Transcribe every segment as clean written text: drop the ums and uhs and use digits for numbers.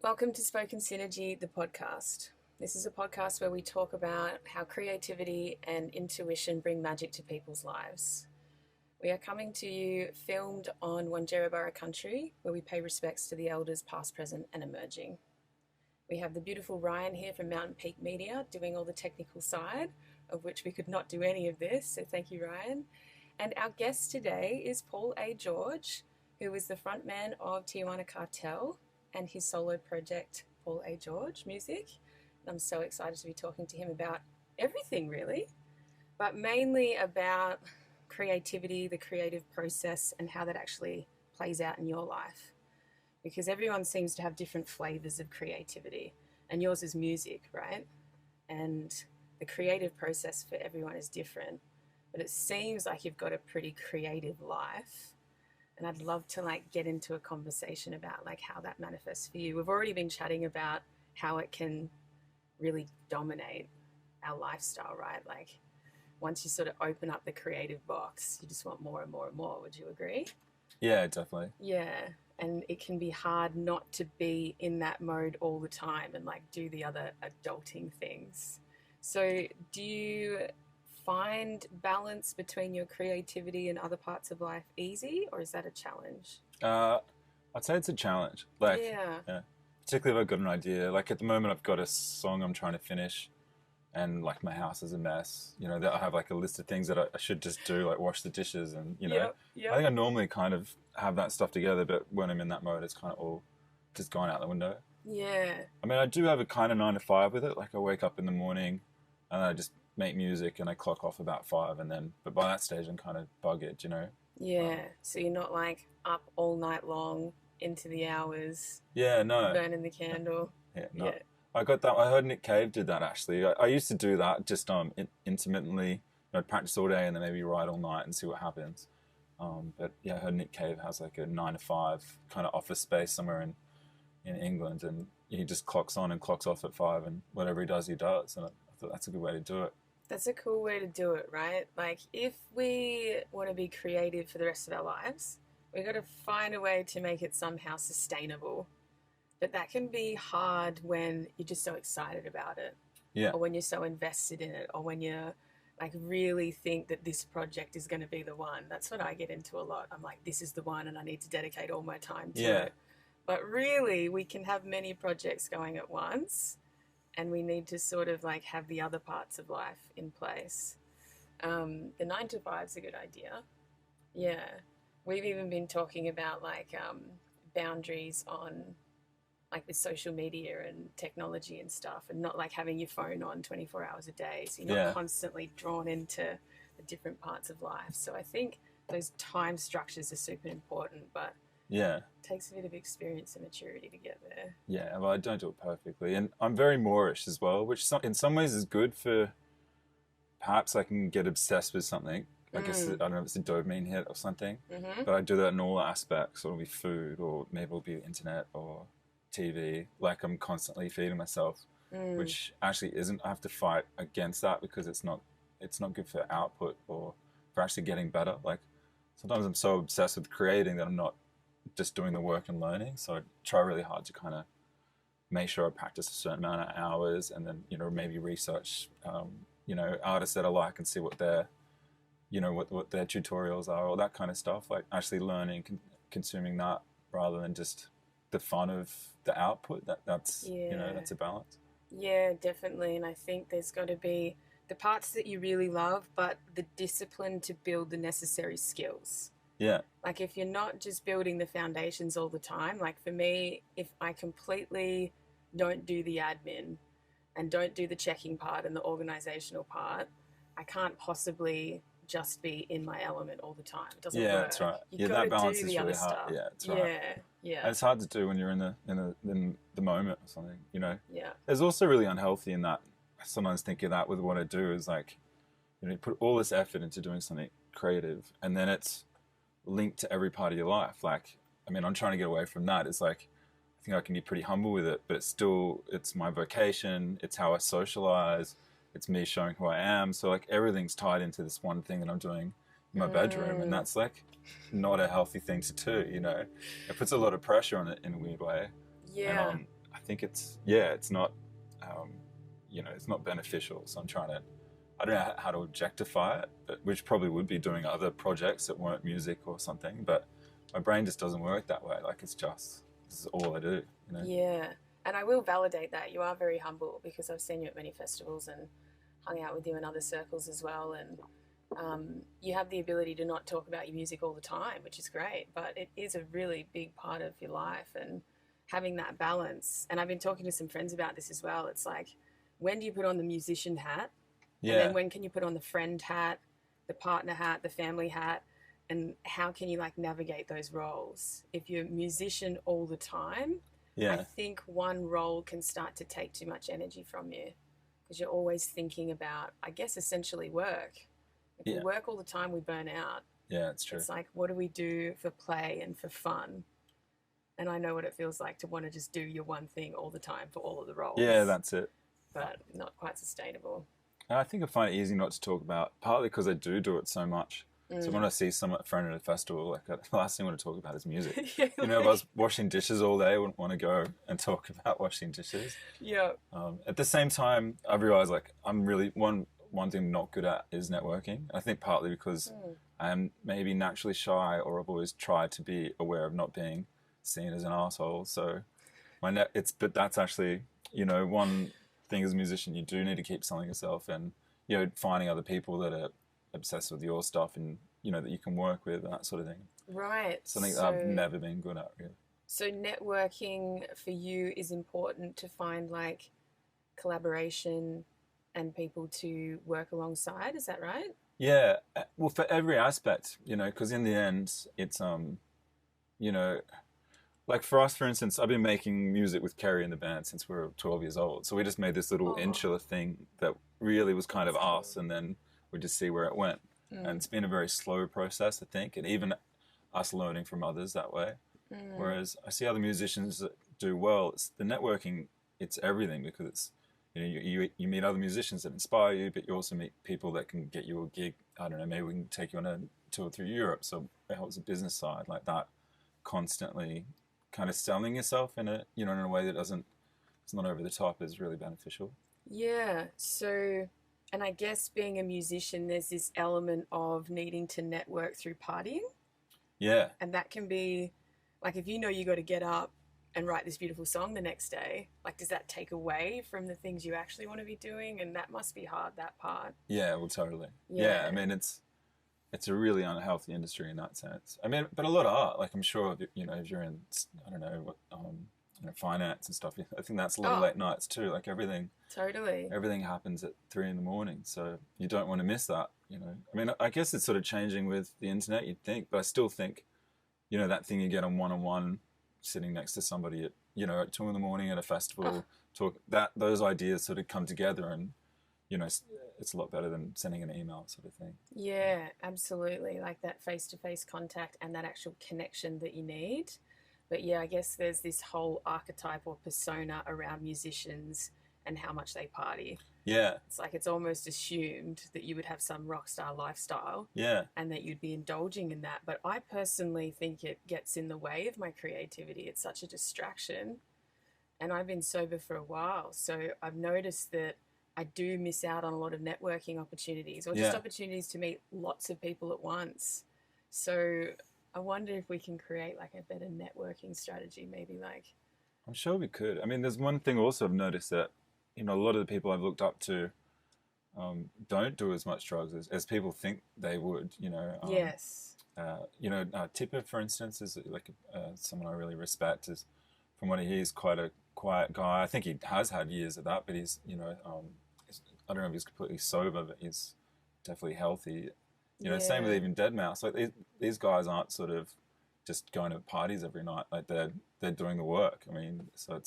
Welcome to Spoken Synergy, the podcast. This is a podcast where we talk about how creativity and intuition bring magic to people's lives. We are coming to you filmed on Wanjerabara country, where we pay respects to the elders past, present and emerging. We have the beautiful Ryan here from Mountain Peak Media doing all the technical side, of which we could not do any of this, so thank you, Ryan. And our guest today is Paul A. George, who is the frontman of Tijuana Cartel and his solo project, Paul A. George Music. And I'm so excited to be talking to him about everything, really, but mainly about creativity, the creative process, and how that actually plays out in your life. Because everyone seems to have different flavors of creativity, and yours is music, right? And the creative process for everyone is different, but it seems like you've got a pretty creative life. And I'd love to get into a conversation about how that manifests for you. We've already been chatting about how it can really dominate our lifestyle, right? Once you sort of open up the creative box, you just want more and more and more. Would you agree? Yeah, definitely. Yeah. And it can be hard not to be in that mode all the time and do the other adulting things. So do you find balance between your creativity and other parts of life easy, or is that a challenge? I'd say it's a challenge. Yeah. Particularly if I've got an idea. At the moment, I've got a song I'm trying to finish, and my house is a mess. That I have a list of things that I should just do, wash the dishes, and Yep. I think I normally kind of have that stuff together, but when I'm in that mode, it's kind of all just gone out the window. Yeah. I mean, I do have a kind of 9 to 5 with it. I wake up in the morning, and I just make music and I clock off about 5, but by that stage I'm kind of buggered, Yeah. So you're not up all night long into the hours. Yeah, no. Burning the candle. Yeah, no. Yeah. I got that. I heard Nick Cave did that actually. I used to do that just intermittently. I'd practice all day and then maybe write all night and see what happens. But yeah, I heard Nick Cave has a 9 to 5 kind of office space somewhere in England, and he just clocks on and clocks off at 5, and whatever he does, and I thought that's a good way to do it. That's a cool way to do it, right? If we want to be creative for the rest of our lives, we've got to find a way to make it somehow sustainable. But that can be hard when you're just so excited about it. Yeah. Or when you're so invested in it, or when you're really think that this project is going to be the one. That's what I get into a lot. I'm this is the one and I need to dedicate all my time to it. But really, we can have many projects going at once, and we need to sort of have the other parts of life in place. The 9 to 5 is a good idea. Yeah. We've even been talking about boundaries on with social media and technology and stuff, and not having your phone on 24 hours a day. So you're not constantly drawn into the different parts of life. So I think those time structures are super important, but it takes a bit of experience and maturity to get there. Yeah, well, I don't do it perfectly. And I'm very Moorish as well, which in some ways is good for, perhaps I can get obsessed with something. I guess, I don't know if it's a dopamine hit or something, but I do that in all aspects. It'll be food, or maybe it'll be internet or TV. I'm constantly feeding myself, which actually isn't. I have to fight against that because it's not good for output or for actually getting better. Sometimes I'm so obsessed with creating that I'm not just doing the work and learning. So I try really hard to kind of make sure I practice a certain amount of hours, and then maybe research artists that I like and see what their what their tutorials are, all that kind of stuff. Actually learning, consuming that rather than just the fun of the output. That's that's a balance. Yeah, definitely. And I think there's got to be the parts that you really love, but the discipline to build the necessary skills. Yeah. If you're not just building the foundations all the time, for me, if I completely don't do the admin and don't do the checking part and the organizational part, I can't possibly just be in my element all the time. It doesn't work. That's right. That balance is really hard. Stuff. Yeah, that's right. Yeah. And it's hard to do when you're in the moment or something. Yeah. There's also really unhealthy in that. I sometimes think of that with what I do is you put all this effort into doing something creative, and then it's linked to every part of your life. I'm trying to get away from that. It's I think I can be pretty humble with it, but it's my vocation. It's how I socialize. It's me showing who I am. So everything's tied into this one thing that I'm doing in my bedroom, and that's not a healthy thing to do. It puts a lot of pressure on it in a weird way. Yeah. And, think it's not, it's not beneficial. So I'm trying to, I don't know how to objectify it, but which probably would be doing other projects that weren't music or something. But my brain just doesn't work that way. Like this is all I do. Yeah. And I will validate that. You are very humble because I've seen you at many festivals and hung out with you in other circles as well. And you have the ability to not talk about your music all the time, which is great. But it is a really big part of your life, and having that balance. And I've been talking to some friends about this as well. It's like, when do you put on the musician hat? Yeah. And then when can you put on the friend hat, the partner hat, the family hat? And how can you like navigate those roles? If you're a musician all the time, Yeah. I think one role can start to take too much energy from you because you're always thinking about, I guess, essentially work. If we work all the time, we burn out. Yeah, it's true. It's like, what do we do for play and for fun? And I know what it feels like to want to just do your one thing all the time for all of the roles. Yeah, that's it. But not quite sustainable. I think I find it easy not to talk about, partly because I do it so much. So when I see a friend at a festival, like the last thing I want to talk about is music. Yeah, if I was washing dishes all day, I wouldn't want to go and talk about washing dishes. Yeah. At the same time, I realize like I'm really one thing I'm not good at is networking. I think partly because I'm maybe naturally shy, or I've always tried to be aware of not being seen as an asshole. So but that's actually, one thing as a musician, you do need to keep selling yourself and, finding other people that are obsessed with your stuff and, that you can work with and that sort of thing. Right. Something that I've never been good at, really. So networking for you is important to find like collaboration and people to work alongside. Is that right? Yeah. Well, for every aspect, because in the end, it's, like for us, for instance, I've been making music with Kerry in the band since we were 12 years old. So we just made this little insular thing that really was kind of us, and then we just see where it went. And it's been a very slow process, I think, and even us learning from others that way. Whereas I see other musicians that do well, it's the networking, it's everything, because it's, you meet other musicians that inspire you, but you also meet people that can get you a gig. I don't know, maybe we can take you on a tour through Europe. So it helps the business side like that, constantly kind of selling yourself in a way that it's not over the top, is really beneficial. Yeah. So, and I guess being a musician, there's this element of needing to network through partying. Yeah. And that can be like, if you got to get up and write this beautiful song the next day, like, does that take away from the things you actually want to be doing? And that must be hard, that part. Yeah, well, totally. Yeah. I mean, it's a really unhealthy industry in that sense. I mean, but a lot of art, like I'm sure, if you're in, I don't know, finance and stuff, I think that's a lot of late nights too. Like everything happens at 3 a.m. So you don't want to miss that, I mean, I guess it's sort of changing with the internet, you'd think, but I still think, that thing you get on one-on-one, sitting next to somebody at, at 2 a.m. at a festival, those ideas sort of come together, and, it's a lot better than sending an email sort of thing. Yeah, absolutely. Like that face-to-face contact and that actual connection that you need. But yeah, I guess there's this whole archetype or persona around musicians and how much they party. Yeah. It's like it's almost assumed that you would have some rock star lifestyle. Yeah. And that you'd be indulging in that. But I personally think it gets in the way of my creativity. It's such a distraction. And I've been sober for a while. So I've noticed that I do miss out on a lot of networking opportunities, or just opportunities to meet lots of people at once. So I wonder if we can create like a better networking strategy, maybe like. I'm sure we could. I mean, there's one thing also I've noticed that, a lot of the people I've looked up to don't do as much drugs as people think they would, Yes. Tipper, for instance, is like someone I really respect. Is, from what I hear, he's quite a quiet guy. I think he has had years of that, but he's, I don't know if he's completely sober, but he's definitely healthy. Same with even deadmau5. Like these guys aren't sort of just going to parties every night. Like they're doing the work. I mean, so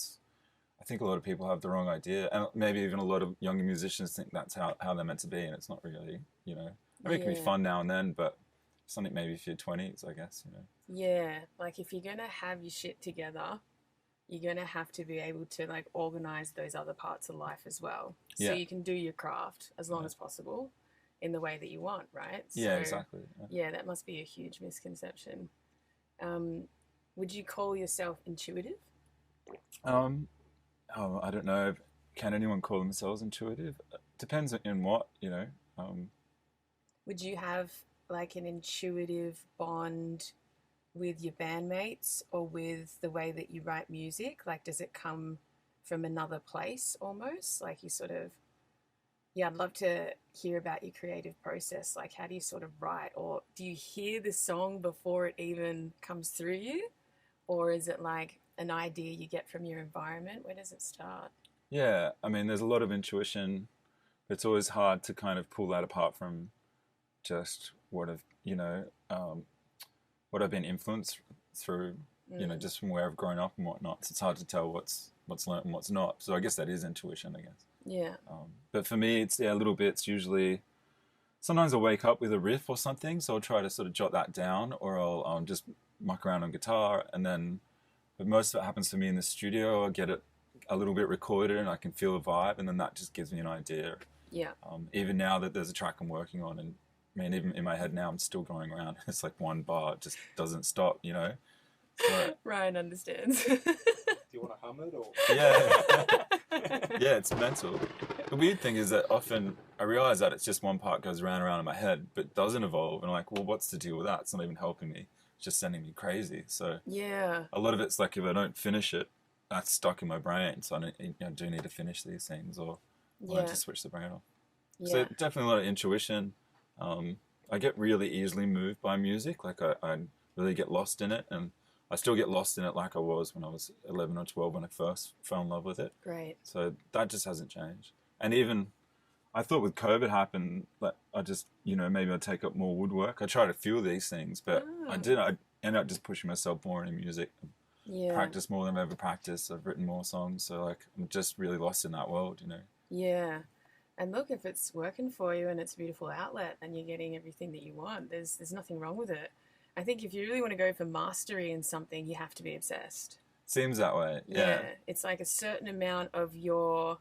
I think a lot of people have the wrong idea, and maybe even a lot of younger musicians think that's how they're meant to be, and it's not really. I mean, it can be fun now and then, but something maybe for your 20s, I guess. Yeah, like if you're gonna have your shit together, you're going to have to be able to like organize those other parts of life as well. So you can do your craft as long as possible in the way that you want, right? Yeah, exactly. Yeah, that must be a huge misconception. Would you call yourself intuitive? I don't know. Can anyone call themselves intuitive? Depends in what, you know. Would you have like an intuitive bond with your bandmates or with the way that you write music? Like, does it come from another place almost? Like, you sort of, yeah, I'd love to hear about your creative process. Like, how do you sort of write? Or do you hear the song before it even comes through you? Or is it like an idea you get from your environment? Where does it start? Yeah, I mean, there's a lot of intuition. It's always hard to kind of pull that apart from just what I've been influenced through, just from where I've grown up and whatnot. So it's hard to tell what's learnt and what's not. So I guess that is intuition, I guess. Yeah. But for me, it's little bits. Usually, sometimes I'll wake up with a riff or something, so I'll try to sort of jot that down, or I'll just muck around on guitar, and then. But most of it happens to me in the studio. I get it a little bit recorded, and I can feel a vibe, and then that just gives me an idea. Yeah. Even now that there's a track I'm working on, and I mean, even in my head now, I'm still going around. It's like one bar, it just doesn't stop, you know? So, Ryan understands. Do you want to hum it or? yeah. Yeah, it's mental. The weird thing is that often I realize that it's just one part goes round and round in my head, but doesn't evolve. And I'm like, well, what's the deal with that? It's not even helping me. It's just sending me crazy. So yeah. a lot of it's like if I don't finish it, that's stuck in my brain. So I do need to finish these things, or I need to switch the brain off. Yeah. So definitely a lot of intuition. I get really easily moved by music. Like I really get lost in it, and I still get lost in it like I was when I was 11 or 12 when I first fell in love with it. Great. So that just hasn't changed. And even I thought with COVID happened, like I just, maybe I'd take up more woodwork. I try to feel these things, but I ended up just pushing myself more into music. Yeah. Practice more than I've ever practiced. I've written more songs. So like I'm just really lost in that world, Yeah. And look, if it's working for you and it's a beautiful outlet and you're getting everything that you want, there's nothing wrong with it. I think if you really want to go for mastery in something, you have to be obsessed. Seems that way. Yeah. It's like a certain amount of your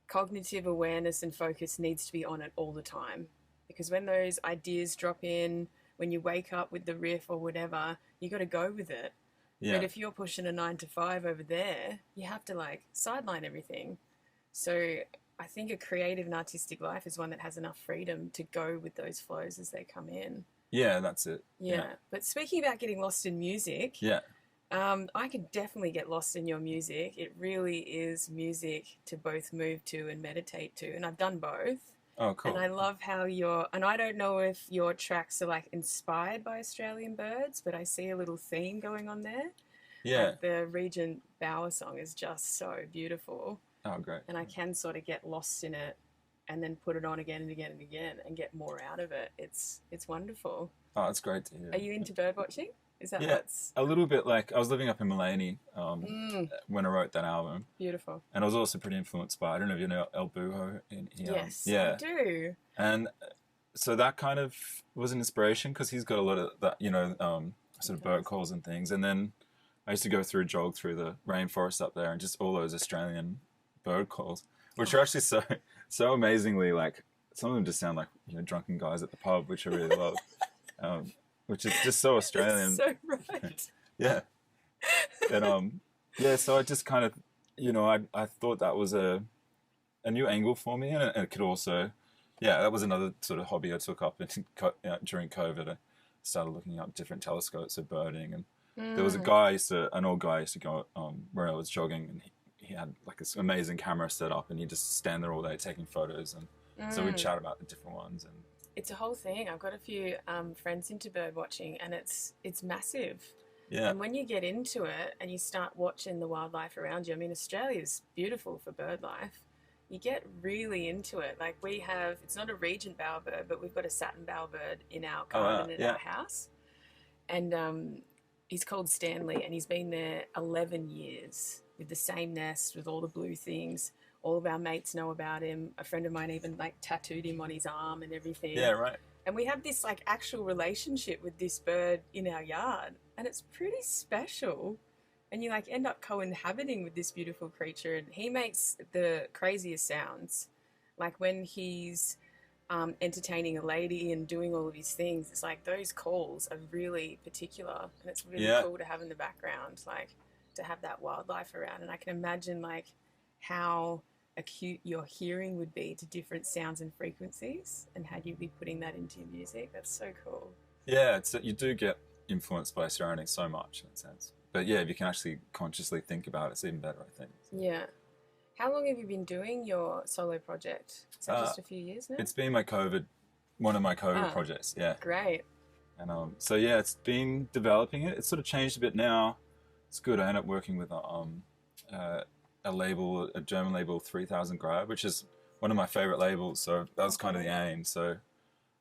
cognitive awareness and focus needs to be on it all the time. Because when those ideas drop in, when you wake up with the riff or whatever, you got to go with it. Yeah. But if you're pushing a 9 to 5 over there, you have to like sideline everything. So I think a creative and artistic life is one that has enough freedom to go with those flows as they come in. Yeah, that's it. Yeah. But speaking about getting lost in music, I could definitely get lost in your music. It really is music to both move to and meditate to. And I've done both. Oh, cool. And I love how and I don't know if your tracks are like inspired by Australian birds, but I see a little theme going on there. Yeah. Like the Regent Bower song is just so beautiful. Oh, great. And I can sort of get lost in it and then put it on again and again and again and get more out of it. It's wonderful. Oh, it's great to hear. Are you into bird watching? Is that what's... a little bit. Like I was living up in Mullaney when I wrote that album. Beautiful. And I was also pretty influenced by, I don't know if you know El Buho. Yes, I do. And so that kind of was an inspiration because he's got a lot of that, sort of bird calls and things. And then I used to jog through the rainforest up there and just all those Australian bird calls, which are actually so amazingly, like, some of them just sound like, drunken guys at the pub, which I really love. Which is just so Australian. So right. Yeah. And so I just kind of, I thought that was a new angle for me, and it could also, that was another sort of hobby I took up during COVID. I started looking up different telescopes of birding, and there was an old guy I used to go where I was jogging, and he had like this amazing camera set up, and he'd just stand there all day taking photos, and so we'd chat about the different ones. And it's a whole thing. I've got a few friends into bird watching, and it's massive. Yeah. And when you get into it and you start watching the wildlife around you, I mean, Australia's beautiful for bird life. You get really into it. Like we have, it's not a Regent bowerbird, but we've got a satin bowerbird in our garden in our house. And he's called Stanley, and he's been there 11 years with the same nest, with all the blue things. All of our mates know about him. A friend of mine even like tattooed him on his arm and everything. Yeah, right. And we have this like actual relationship with this bird in our yard, and it's pretty special. And you like end up co-inhabiting with this beautiful creature, and he makes the craziest sounds. Like when he's entertaining a lady and doing all of his things, it's like those calls are really particular, and it's really cool to have in the background, like to have that wildlife around. And I can imagine like how acute your hearing would be to different sounds and frequencies, and how you'd be putting that into your music. That's so cool. Yeah, you do get influenced by surroundings so much in that sense. But yeah, if you can actually consciously think about it, it's even better, I think. Yeah. How long have you been doing your solo project? Is that just a few years now? It's been one of my COVID projects, yeah. Great. And so yeah, it's been developing it. It's sort of changed a bit now. It's good. I ended up working with a label, a German label, 3000 Grab, which is one of my favorite labels. So that was kind of the aim. So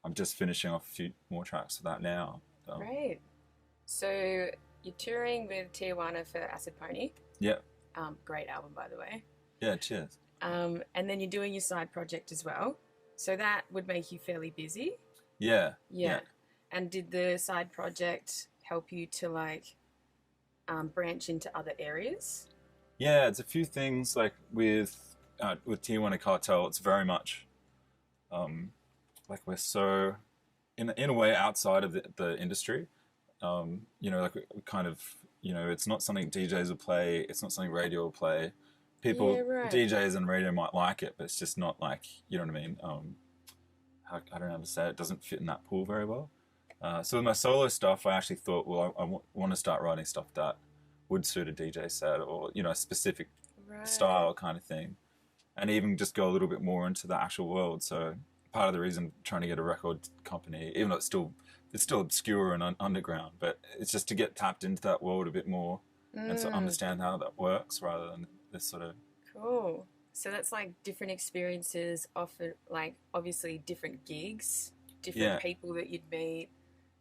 I'm just finishing off a few more tracks for that now. Great. So you're touring with Tijuana for Acid Pony. Yeah. Great album, by the way. Yeah, cheers. And then you're doing your side project as well. So that would make you fairly busy. Yeah. And did the side project help you to like branch into other areas? Yeah, it's a few things like with Tijuana Cartel. It's very much like we're so in a way outside of the industry. Like we kind of, it's not something DJs will play. It's not something radio will play. People, DJs and radio might like it, but it's just not like, you know what I mean? I don't know how to say it. It doesn't fit in that pool very well. So with my solo stuff, I actually thought, well, I want to start writing stuff that would suit a DJ set or, a specific style kind of thing. And even just go a little bit more into the actual world. So part of the reason trying to get a record company, even though it's still obscure and underground, but it's just to get tapped into that world a bit more and to understand how that works rather than this sort of... Cool. So that's like different experiences, often like obviously different gigs, different people that you'd meet,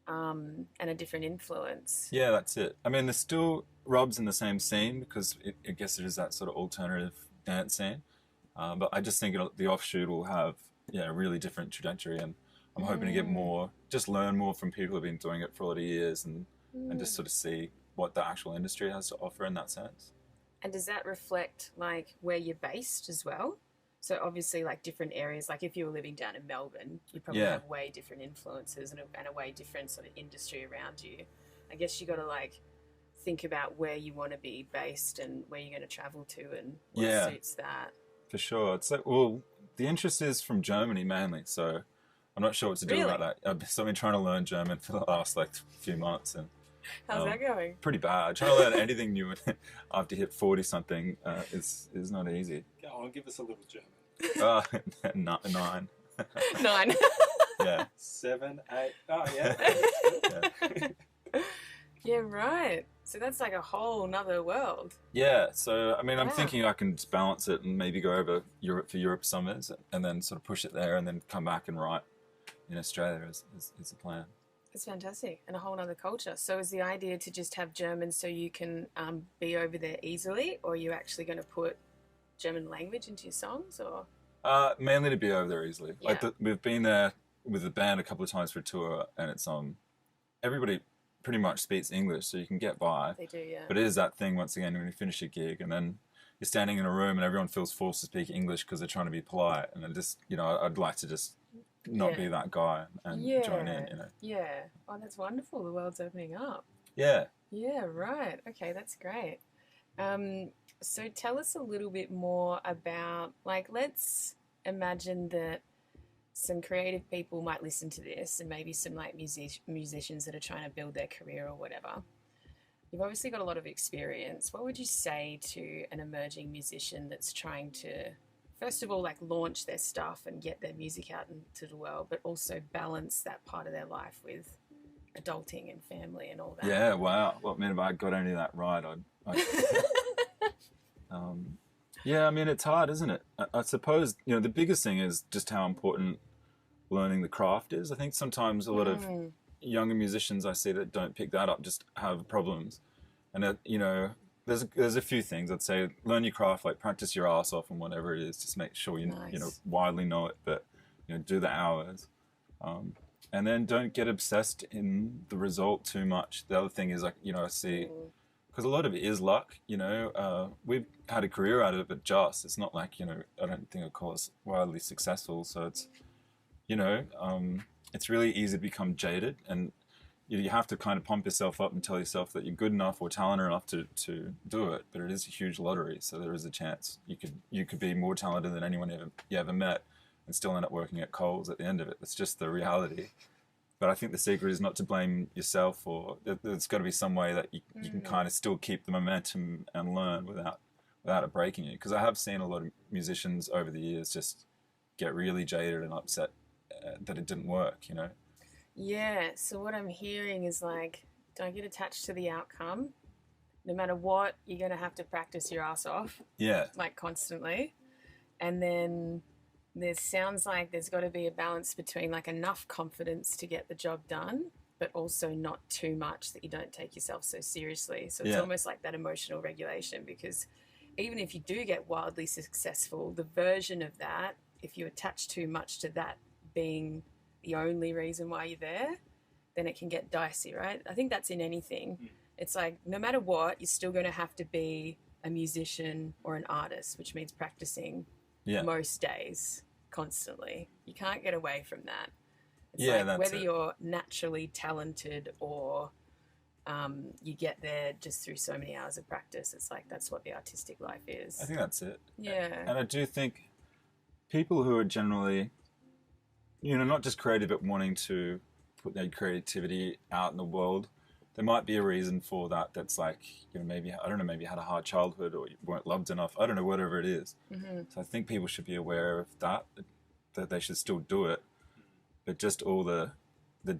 and a different influence. Yeah, that's it. I mean, there's still rubs in the same scene because I guess it is that sort of alternative dance scene. But I just think the offshoot will have a really different trajectory, and I'm hoping to get more, just learn more from people who've been doing it for a lot of years and just sort of see what the actual industry has to offer in that sense. And does that reflect like where you're based as well? So obviously like different areas, like if you were living down in Melbourne, you probably have way different influences and a way different sort of industry around you. I guess you got to like think about where you want to be based and where you're going to travel to and what suits that. For sure. It's like, well, the interest is from Germany mainly, so I'm not sure what to do about that. So I've been trying to learn German for the last few months, and how's that going? Pretty bad. Trying to learn anything new after you hit 40 something is not easy. Go on, give us a little German. 9. 9. Yeah. 7, 8. Oh yeah. Yeah, right. So that's like a whole nother world. Yeah. So I mean, I'm thinking I can just balance it and maybe go over Europe for Europe summers, and then sort of push it there, and then come back and write in Australia is the plan. It's fantastic, and a whole other culture. So is the idea to just have German so you can be over there easily, or are you actually going to put German language into your songs, or? Mainly to be over there easily. Yeah. Like we've been there with the band a couple of times for a tour, and it's everybody pretty much speaks English, so you can get by. They do, yeah. But it is that thing once again when you finish a gig, and then you're standing in a room, and everyone feels forced to speak English because they're trying to be polite, and I'd like to just not be that guy and join in, Yeah. Oh, that's wonderful. The world's opening up. Yeah. Yeah, right. Okay, that's great. So tell us a little bit more about, like, let's imagine that some creative people might listen to this, and maybe some like musicians that are trying to build their career or whatever. You've obviously got a lot of experience. What would you say to an emerging musician that's trying to, first of all, like launch their stuff and get their music out into the world, but also balance that part of their life with adulting and family and all that? Yeah, wow. Well, I mean, if I got any of that right, yeah, I mean, it's hard, isn't it? I suppose, the biggest thing is just how important learning the craft is. I think sometimes a lot of younger musicians I see that don't pick that up just have problems. And, there's a few things I'd say. Learn your craft, like practice your ass off and whatever it is. Just make sure you widely know it, but do the hours, and then don't get obsessed in the result too much. The other thing is I see because a lot of it is luck. We've had a career out of it, but it's not like I don't think I'd call us wildly successful. So it's it's really easy to become jaded, and you have to kind of pump yourself up and tell yourself that you're good enough or talented enough to do it. But it is a huge lottery, so there is a chance you could be more talented than anyone you ever met and still end up working at Coles at the end of it. It's just the reality. But I think the secret is not to blame yourself, or there's got to be some way that you can kind of still keep the momentum and learn without it breaking you. Because I have seen a lot of musicians over the years just get really jaded and upset that it didn't work, you know? Yeah, so what I'm hearing is like, don't get attached to the outcome. No matter what, you're going to have to practice your ass off. Yeah. Like constantly. And then there sounds like there's got to be a balance between like enough confidence to get the job done, but also not too much that you don't take yourself so seriously. So it's almost like that emotional regulation, because even if you do get wildly successful, the version of that, if you attach too much to that being the only reason why you're there, then it can get dicey, right? I think that's in anything. It's like no matter what, you're still going to have to be a musician or an artist, which means practicing most days constantly. You can't get away from that. It's like that's whether you're naturally talented or you get there just through so many hours of practice. It's like that's what the artistic life is. I think that's it. Yeah. And I do think people who are generally, you know, not just creative but wanting to put their creativity out in the world, there might be a reason for that. That's like, you know, maybe, I don't know, maybe you had a hard childhood or you weren't loved enough. I don't know, whatever it is. So I think people should be aware of that they should still do it, but just all the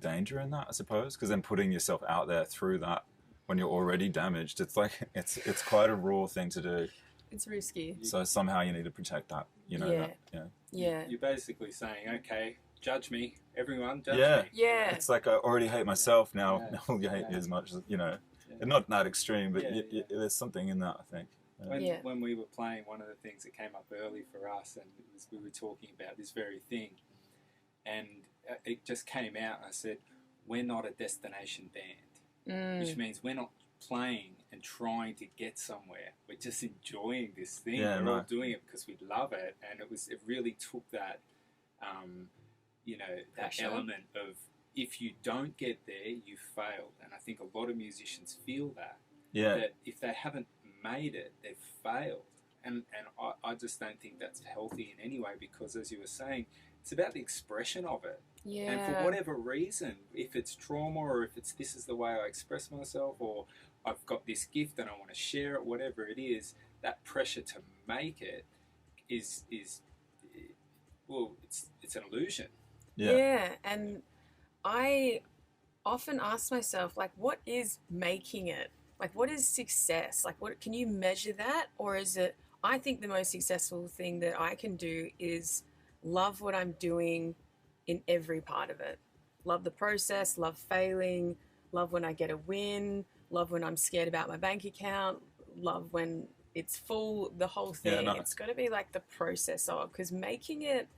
danger in that, I suppose, because then putting yourself out there through that when you're already damaged, it's like, it's quite a raw thing to do. It's risky. So somehow you need to protect that, you know. Yeah. You're basically saying, okay, judge me, everyone, judge me. Yeah. It's like I already hate myself now. Now you hate me as much, you know. Not that extreme, but there's something in that, I think. When we were playing, one of the things that came up early for us, and we were talking about this very thing, and it just came out, and I said, we're not a destination band, which means we're not playing and trying to get somewhere. We're just enjoying this thing. We're all doing it because we love it, and it really took that, that element of, if you don't get there, you failed. And I think a lot of musicians feel that. That if they haven't made it, they've failed. And I just don't think that's healthy in any way, because as you were saying, it's about the expression of it. Yeah. And for whatever reason, if it's trauma or if it's this is the way I express myself, or I've got this gift and I want to share it, whatever it is, that pressure to make it is it's an illusion. Yeah, and I often ask myself, like, what is making it? Like, what is success? Like, what can you measure that? Or is it, I think the most successful thing that I can do is love what I'm doing in every part of it. Love the process, love failing, love when I get a win, love when I'm scared about my bank account, love when it's full, the whole thing. It's got to be like the process of, because making it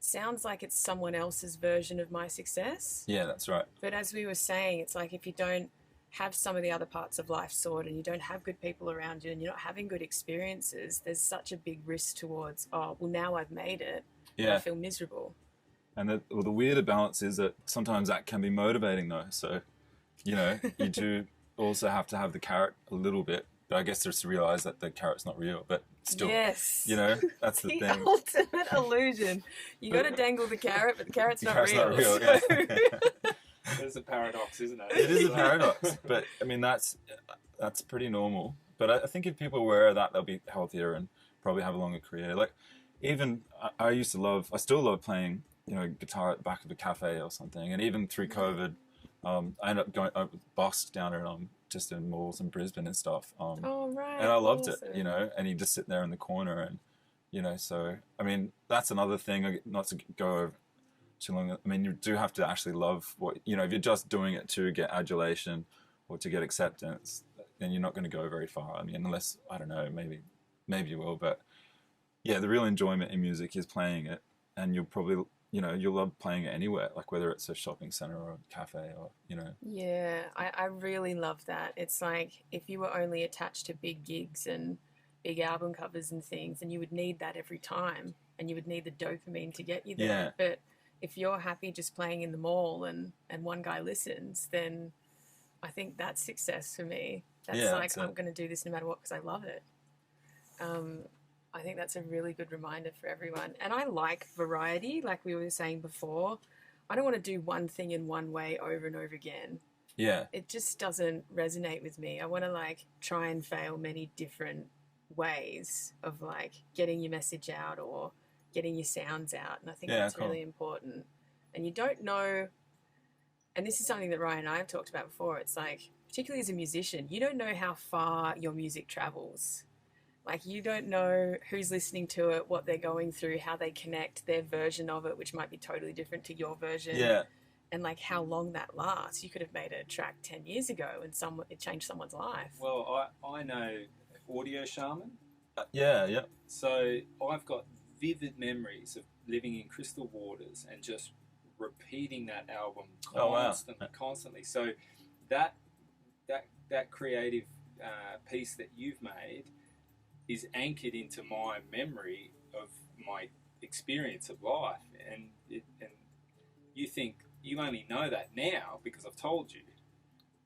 sounds like it's someone else's version of my success. Yeah, that's right. But as we were saying, it's like if you don't have some of the other parts of life sorted and you don't have good people around you and you're not having good experiences, there's such a big risk towards, oh, well, now I've made it. And I feel miserable. And the weirder balance is that sometimes that can be motivating though. So, you know, you do also have to have the carrot a little bit. But I guess just to realise that the carrot's not real. But still, you know, that's the thing. The ultimate illusion. You got to dangle the carrot, but the carrot's not real. Yeah. It's a paradox, isn't it? It is a paradox. But, I mean, that's pretty normal. But I think if people are aware of that, they'll be healthier and probably have a longer career. Like, even, I still love playing, you know, guitar at the back of a cafe or something. And even through COVID, I ended up going boxed down at just in malls in Brisbane and stuff. Oh, right. And I loved it, you know, and you just sit there in the corner and, you know, so, I mean, that's another thing, not to go over too long. I mean, you do have to actually love what, you know, if you're just doing it to get adulation or to get acceptance, then you're not going to go very far. I mean, unless, I don't know, maybe you will, but yeah, the real enjoyment in music is playing it, and you'll probably, you know, you'll love playing it anywhere, like whether it's a shopping center or a cafe or, you know. Yeah, I really love that. It's like if you were only attached to big gigs and big album covers and things, and you would need that every time, and you would need the dopamine to get you there. Yeah. But if you're happy just playing in the mall and one guy listens, then I think that's success for me. That's like, I'm going to do this no matter what because I love it. I think that's a really good reminder for everyone. And I like variety, like we were saying before. I don't want to do one thing in one way over and over again. Yeah. It just doesn't resonate with me. I want to like try and fail many different ways of like getting your message out or getting your sounds out. And I think that's really important. And you don't know, and this is something that Ryan and I have talked about before. It's like, particularly as a musician, you don't know how far your music travels. Like, you don't know who's listening to it, what they're going through, how they connect, their version of it, which might be totally different to your version. Yeah. And, like, how long that lasts. You could have made a track 10 years ago and it changed someone's life. Well, I know Audio Shaman. Yeah. So I've got vivid memories of living in crystal waters and just repeating that album constantly. So that creative piece that you've made is anchored into my memory of my experience of life, and you think you only know that now because I've told you,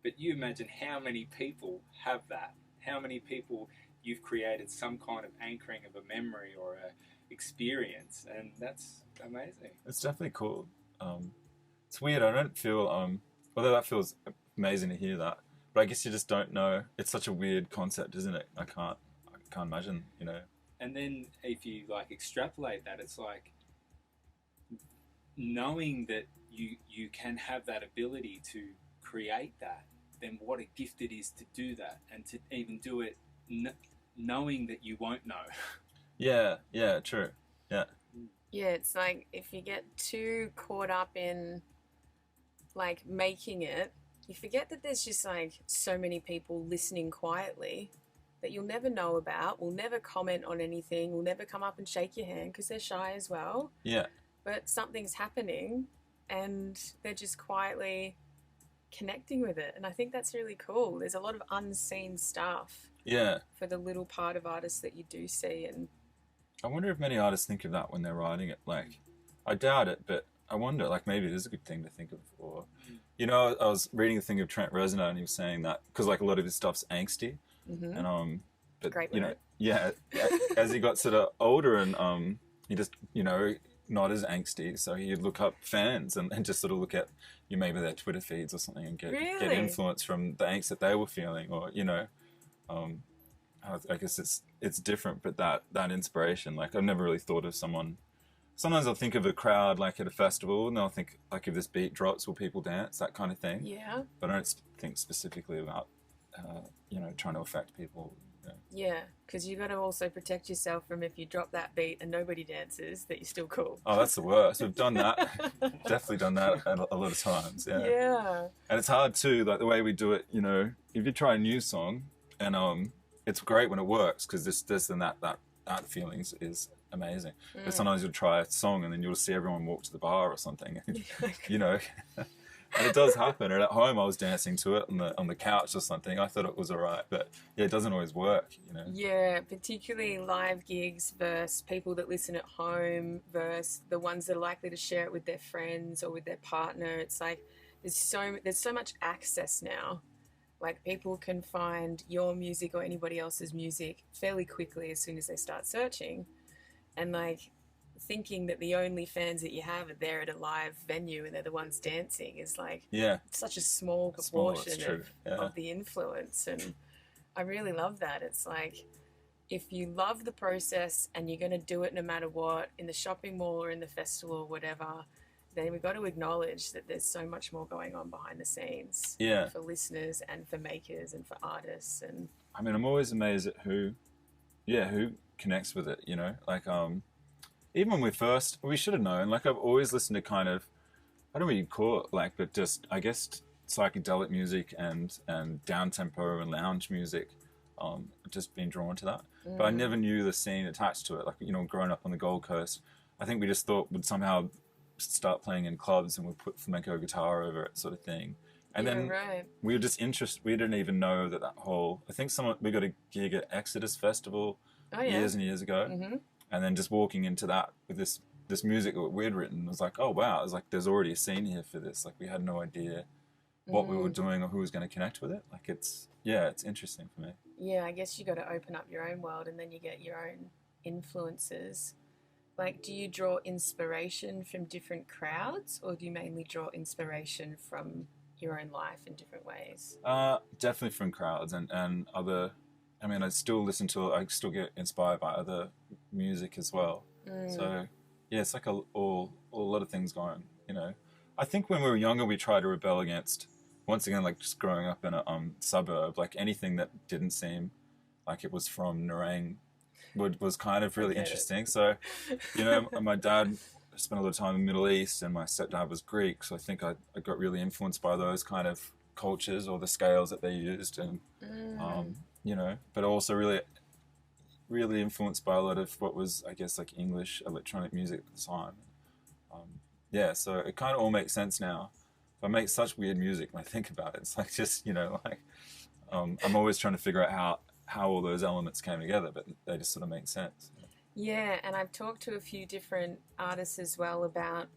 but you imagine how many people have that, how many people you've created some kind of anchoring of a memory or a experience, and that's amazing. It's definitely cool. It's weird. I don't feel although that feels amazing to hear that, but I guess you just don't know. It's such a weird concept, isn't it? I can't imagine, you know. And then if you like extrapolate that, it's like knowing that you can have that ability to create that, then what a gift it is to do that and to even do it knowing that you won't know. Yeah, true. Yeah, it's like if you get too caught up in like making it, you forget that there's just like so many people listening quietly that you'll never know about, will never comment on anything, will never come up and shake your hand because they're shy as well. Yeah. But something's happening and they're just quietly connecting with it. And I think that's really cool. There's a lot of unseen stuff. Yeah. For the little part of artists that you do see. And I wonder if many artists think of that when they're writing it. Like, I doubt it, but I wonder, like, maybe it is a good thing to think of. Or, you know, I was reading a thing of Trent Reznor and he was saying that, because like a lot of his stuff's angsty. Mm-hmm. And but great you know, as he got sort of older and he just, you know, not as angsty, so he'd look up fans and just sort of look at maybe their Twitter feeds or something and get influence from the angst that they were feeling, or you know, I guess it's different, but that inspiration, like I've never really thought of someone. Sometimes I'll think of a crowd like at a festival and I'll think like if this beat drops will people dance, that kind of thing. Yeah. But I don't think specifically about you know, trying to affect people. Yeah, because you got to also protect yourself from if you drop that beat and nobody dances, that you're still cool. Oh, that's the worst. We've done that. Definitely done that a lot of times. Yeah. And it's hard too, like the way we do it. You know, if you try a new song, and it's great when it works because this and that feelings is amazing. But sometimes you'll try a song and then you'll see everyone walk to the bar or something. You know. And it does happen. And at home, I was dancing to it on the couch or something. I thought it was all right, but yeah, it doesn't always work, you know. Yeah, particularly live gigs versus people that listen at home versus the ones that are likely to share it with their friends or with their partner. It's like there's so much access now. Like people can find your music or anybody else's music fairly quickly as soon as they start searching, and like thinking that the only fans that you have are there at a live venue and they're the ones dancing is like such a small proportion of the influence. And I really love that. It's like if you love the process and you're going to do it no matter what, in the shopping mall or in the festival or whatever, then we've got to acknowledge that there's so much more going on behind the scenes for listeners and for makers and for artists. And I mean, I'm always amazed at who connects with it, you know, like even when we should have known, like I've always listened to kind of, I don't know what you'd call it, like, but just, I guess, psychedelic music and down-tempo and lounge music, just being drawn to that. But I never knew the scene attached to it. Like, you know, growing up on the Gold Coast, I think we just thought we'd somehow start playing in clubs and we'd put flamenco guitar over it sort of thing. And then we were just interested, we didn't even know that whole, I think we got a gig at Exodus Festival years and years ago. And then just walking into that with this this music that we'd written was like, oh wow, it was like there's already a scene here for this. Like we had no idea what we were doing or who was going to connect with it. Like it's interesting for me. Yeah, I guess you got to open up your own world, and then you get your own influences. Like, do you draw inspiration from different crowds, or do you mainly draw inspiration from your own life in different ways? Definitely from crowds and other. I mean, I still get inspired by other music as well. So yeah, it's like a lot of things going. You know, I think when we were younger, we tried to rebel against, once again, like just growing up in a suburb, like anything that didn't seem like it was from Nerang was kind of really interesting. So, you know, my dad spent a lot of time in the Middle East, and my stepdad was Greek, so I think I got really influenced by those kind of cultures or the scales that they used, and you know, but also really, really influenced by a lot of what was, I guess, like English electronic music at the time. Yeah, so it kind of all makes sense now. I make such weird music when I think about it. It's like just, you know, like I'm always trying to figure out how all those elements came together, but they just sort of make sense. Yeah, and I've talked to a few different artists as well about,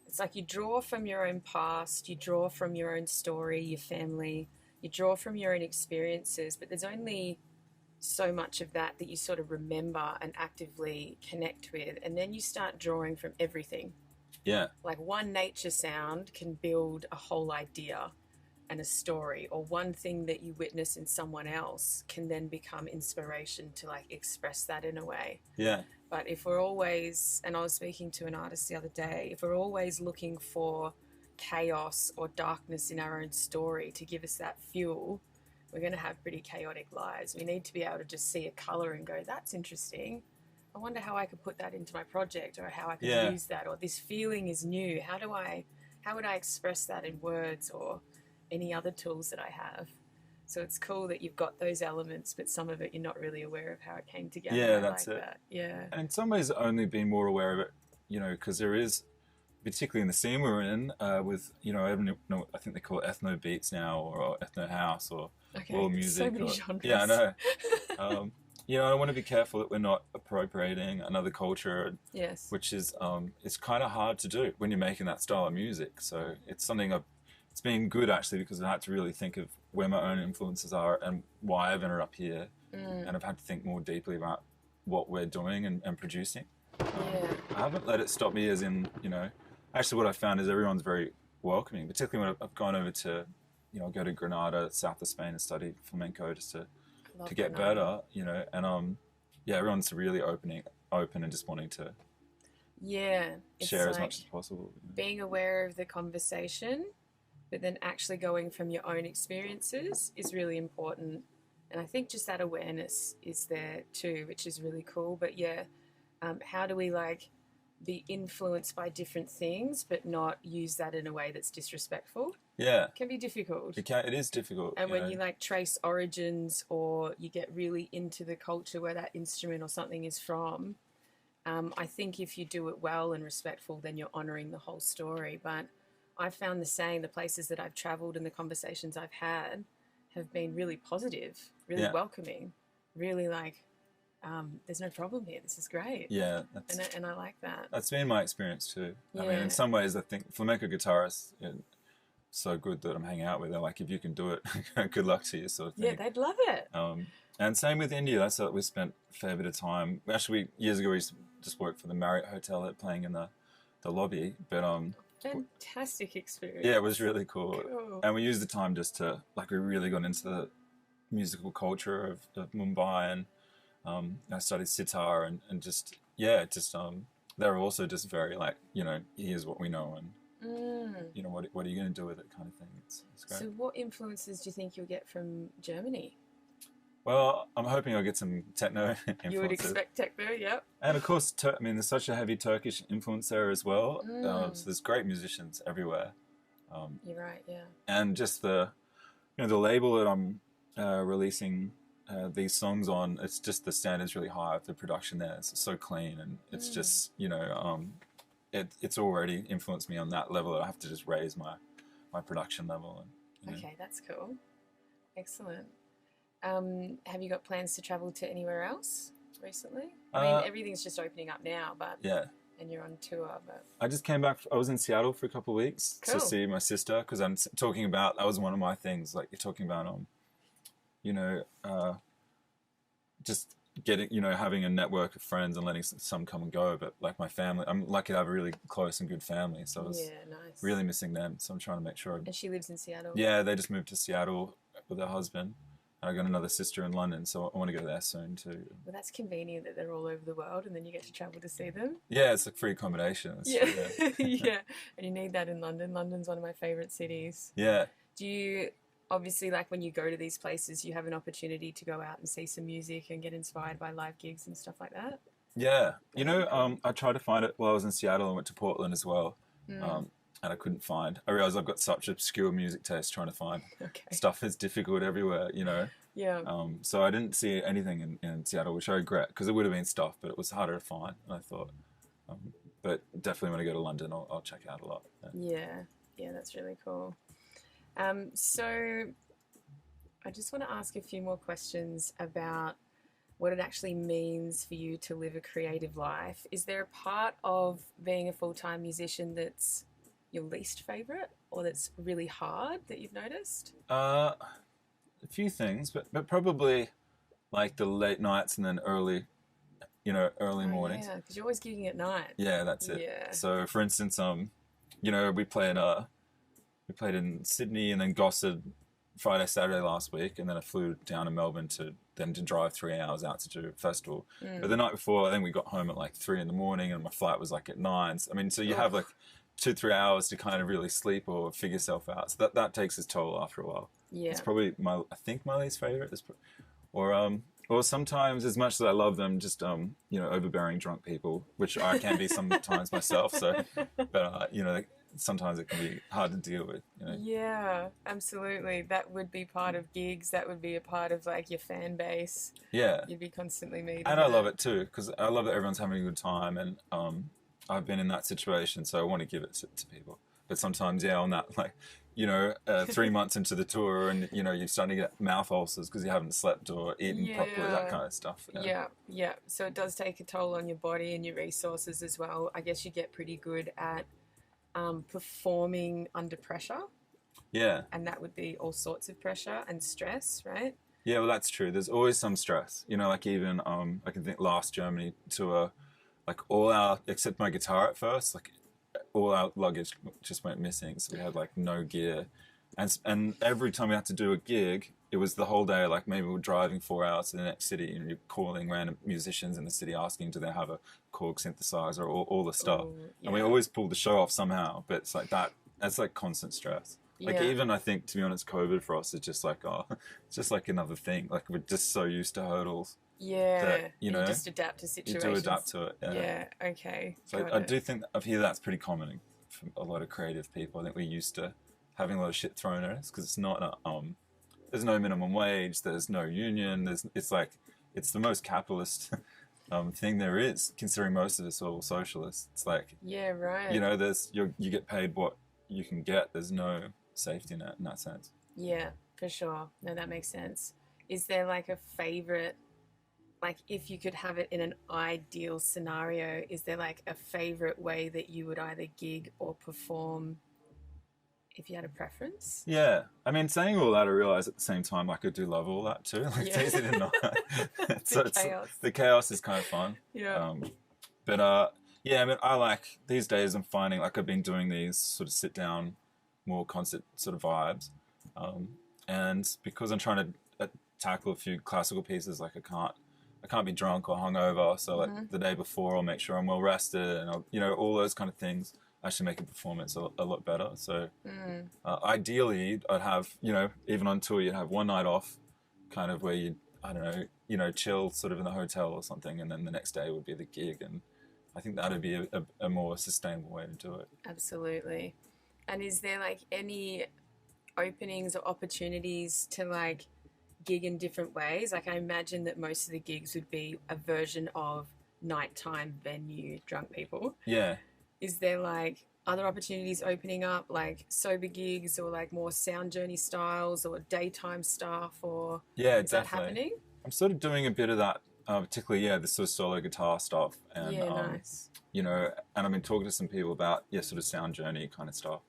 it's like you draw from your own past, you draw from your own story, your family, you draw from your own experiences, but there's only so much of that you sort of remember and actively connect with, and then you start drawing from everything. Yeah. Like one nature sound can build a whole idea and a story, or one thing that you witness in someone else can then become inspiration to like express that in a way. Yeah. But if we're always, and I was speaking to an artist the other day, if we're always looking for chaos or darkness in our own story to give us that fuel, we're going to have pretty chaotic lives. We need to be able to just see a color and go, that's interesting. I wonder how I could put that into my project, or how I could use that, or this feeling is new. How would I express that in words or any other tools that I have? So it's cool that you've got those elements, but some of it you're not really aware of how it came together. Yeah, that's it. That. Yeah. And in some ways, only been more aware of it, you know, because there is, particularly in the scene we're in, with, you know, I think they call it ethno beats now, or ethno house, or world music. So many genres. Yeah, I know. You know, I want to be careful that we're not appropriating another culture. Yes. Which is, it's kind of hard to do when you're making that style of music. So it's something it's been good actually, because I had to really think of where my own influences are and why I've ended up here. And I've had to think more deeply about what we're doing and producing. I haven't let it stop me, as in, you know, actually what I found is everyone's very welcoming, particularly when I've gone over to, you know, go to Granada, south of Spain, and study flamenco just to get better, you know, and yeah, everyone's really open and just wanting to share as much as possible. You know? Being aware of the conversation, but then actually going from your own experiences is really important. And I think just that awareness is there too, which is really cool. But yeah, how do we like be influenced by different things but not use that in a way that's disrespectful? Yeah. It can be difficult. It is difficult. And when you like trace origins, or you get really into the culture where that instrument or something is from, I think if you do it well and respectful, then you're honouring the whole story. But I've found the places that I've travelled and the conversations I've had have been really positive, really welcoming, really like, there's no problem here. This is great. Yeah. And I like that. That's been my experience too. Yeah. I mean, in some ways, I think flamenco guitarists, you know, so good that I'm hanging out with. They're like, if you can do it, good luck to you, sort of thing. Yeah, they'd love it. And same with India. That's what we spent a fair bit of time. Actually, years ago, we used to just work for the Marriott Hotel, playing in the lobby. But fantastic experience. Yeah, it was really cool. And we used the time just to, like, we really got into the musical culture of Mumbai, and I studied sitar and just they were also just very like, you know, here's what we know, and you know, what are you going to do with it, kind of thing. It's great. So what influences do you think you'll get from Germany? Well, I'm hoping I'll get some techno influences. You would expect techno, yep. And of course, I mean, there's such a heavy Turkish influence there as well. So there's great musicians everywhere. You're right, yeah. And just the label that I'm releasing these songs on, it's just the standard's really high of the production there. It's so clean, and it's just, you know, it's already influenced me on that level. I have to just raise my production level. And, okay, that's cool. Excellent. Have you got plans to travel to anywhere else recently? I mean, everything's just opening up now, but yeah. and you're on tour. But I just came back. I was in Seattle for a couple of weeks Cool. to see my sister, because I'm talking about, that was one of my things, like you're talking about, you know, just getting, you know, having a network of friends and letting some come and go. But like my family, I'm lucky to have a really close and good family, so I was nice. really missing them. So I'm trying to make sure. And she lives in Seattle. Yeah, they just moved to Seattle with her husband. And I got another sister in London, so I want to go there soon too. Well, that's convenient that they're all over the world, and then you get to travel to see them. Yeah, it's like free accommodation. Yeah. Yeah, and you need that in London. London's one of my favourite cities. Yeah. Do you, obviously, like when you go to these places, you have an opportunity to go out and see some music and get inspired by live gigs and stuff like that? Yeah. You know, I tried to find it while I was in Seattle. I went to Portland as well. And I couldn't find. I realised I've got such obscure music taste, trying to find stuff is difficult everywhere, you know. Yeah. So I didn't see anything in Seattle, which I regret, because it would have been stuff, but it was harder to find. And I thought, but definitely when I go to London, I'll check out a lot. Yeah, that's really cool. So I just want to ask a few more questions about what it actually means for you to live a creative life. Is there a part of being a full-time musician that's your least favourite, or that's really hard that you've noticed? A few things, but probably like the late nights and then early mornings. Yeah, because you're always gigging at night. Yeah, that's it. Yeah. So for instance, you know, we played in Sydney and then Gossard Friday, Saturday last week, and then I flew down to Melbourne to drive 3 hours out to do a festival. But the night before, I think we got home at like 3 a.m, and my flight was like at 9. I mean, so you have like 2-3 hours to kind of really sleep or figure yourself out. So that takes its toll after a while. Yeah. It's probably my least favorite. Or sometimes, as much as I love them, just you know, overbearing drunk people, which I can be sometimes myself. So, but you know, sometimes it can be hard to deal with. You know? Yeah, absolutely. That would be part of gigs. That would be a part of like your fan base. Yeah. You'd be constantly meeting. And I love it too, because I love that everyone's having a good time, and I've been in that situation, so I want to give it to people. But sometimes, on that, like, you know, 3 months into the tour, and you know, you're starting to get mouth ulcers because you haven't slept or eaten properly, that kind of stuff. Yeah. So it does take a toll on your body and your resources as well. I guess you get pretty good at performing under pressure. Yeah. And that would be all sorts of pressure and stress, right? Yeah, well, that's true. There's always some stress. You know, like even I can think last Germany tour, like all our, except my guitar at first, like all our luggage just went missing. So we had like no gear. And every time we had to do a gig, it was the whole day, like maybe we're driving 4 hours to the next city and you're calling random musicians in the city asking do they have a Korg synthesizer or all the stuff. And we always pulled the show off somehow, but it's like that's like constant stress. Like even I think, to be honest, COVID for us is just like, it's just like another thing. Like we're just so used to hurdles. Yeah, that, you know, just adapt to situations. You do adapt to it. Yeah, okay. So I do think I hear that's pretty common for a lot of creative people. I think we're used to having a lot of shit thrown at us because it's not there's no minimum wage, there's no union, it's the most capitalist thing there is, considering most of us are all socialists. It's like, yeah, right. You know, you get paid what you can get. There's no safety net in that sense. Yeah, for sure. No, that makes sense. Is there like a favorite, like if you could have it in an ideal scenario, is there like a favorite way that you would either gig or perform if you had a preference? Yeah. I mean, saying all that, I realise at the same time, like I do love all that too. Like it's easy to not. The chaos is kind of fun. Yeah. Yeah, I mean, I like, these days I'm finding like I've been doing these sort of sit down, more concert sort of vibes. And because I'm trying to tackle a few classical pieces, like I can't be drunk or hungover. So like the day before I'll make sure I'm well rested and I'll, you know, all those kind of things actually make a performance a lot better. So ideally I'd have, you know, even on tour, you'd have one night off kind of where you, I don't know, you know, chill sort of in the hotel or something. And then the next day would be the gig. And I think that'd be a more sustainable way to do it. Absolutely. And is there like any openings or opportunities to like gig in different ways? Like I imagine that most of the gigs would be a version of nighttime venue drunk people. Yeah. Is there like other opportunities opening up, like sober gigs or like more sound journey styles or daytime stuff, or yeah, is that happening? I'm sort of doing a bit of that particularly, yeah, this sort of solo guitar stuff. And, Yeah, nice. you know, and I've been talking to some people about, yeah, sort of sound journey kind of stuff.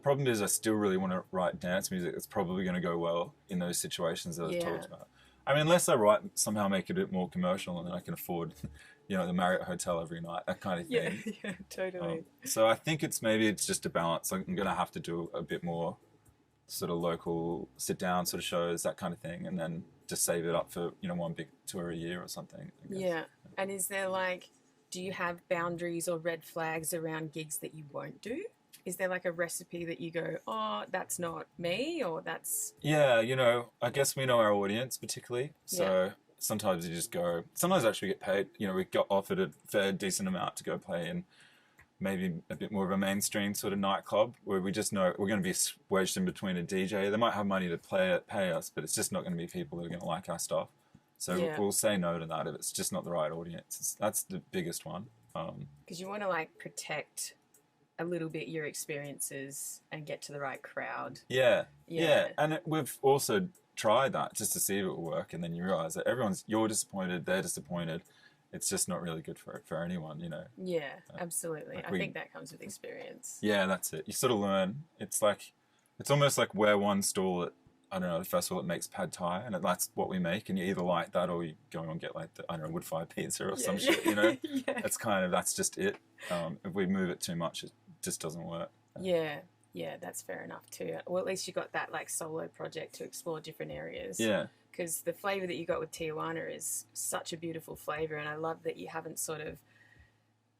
Problem is I still really want to write dance music that's probably going to go well in those situations that I've talked about. I mean, unless I somehow make it a bit more commercial and then I can afford, you know, the Marriott Hotel every night, that kind of thing. Yeah, totally. So I think it's just a balance. I'm going to have to do a bit more sort of local sit down sort of shows, that kind of thing, and then just save it up for, you know, one big tour a year or something. Yeah. And is there like, do you have boundaries or red flags around gigs that you won't do? Is there like a recipe that you go, oh, that's not me, or that's... Yeah, you know, I guess we know our audience particularly. So sometimes you just go, sometimes actually get paid. You know, we got offered a fair decent amount to go play in maybe a bit more of a mainstream sort of nightclub where we just know we're going to be wedged in between a DJ. They might have money to pay us, but it's just not going to be people who are going to like our stuff. So we'll say no to that if it's just not the right audience. That's the biggest one. Because you want to like protect a little bit your experiences and get to the right crowd. Yeah. And we've also tried that just to see if it will work, and then you realise that you're disappointed, they're disappointed. It's just not really good for anyone, you know. Yeah, absolutely. Like I think that comes with experience. Yeah, that's it. You sort of learn. It's almost like we're one stall at, I don't know, the festival that makes pad thai, and that's what we make, and you either like that or you go and get like the, I don't know, wood fire pizza or some shit, you know. That's just it. If we move it too much, it just doesn't work. Yeah, that's fair enough too. Well, at least you got that like solo project to explore different areas. Yeah. Because the flavour that you got with Tijuana is such a beautiful flavour, and I love that you haven't sort of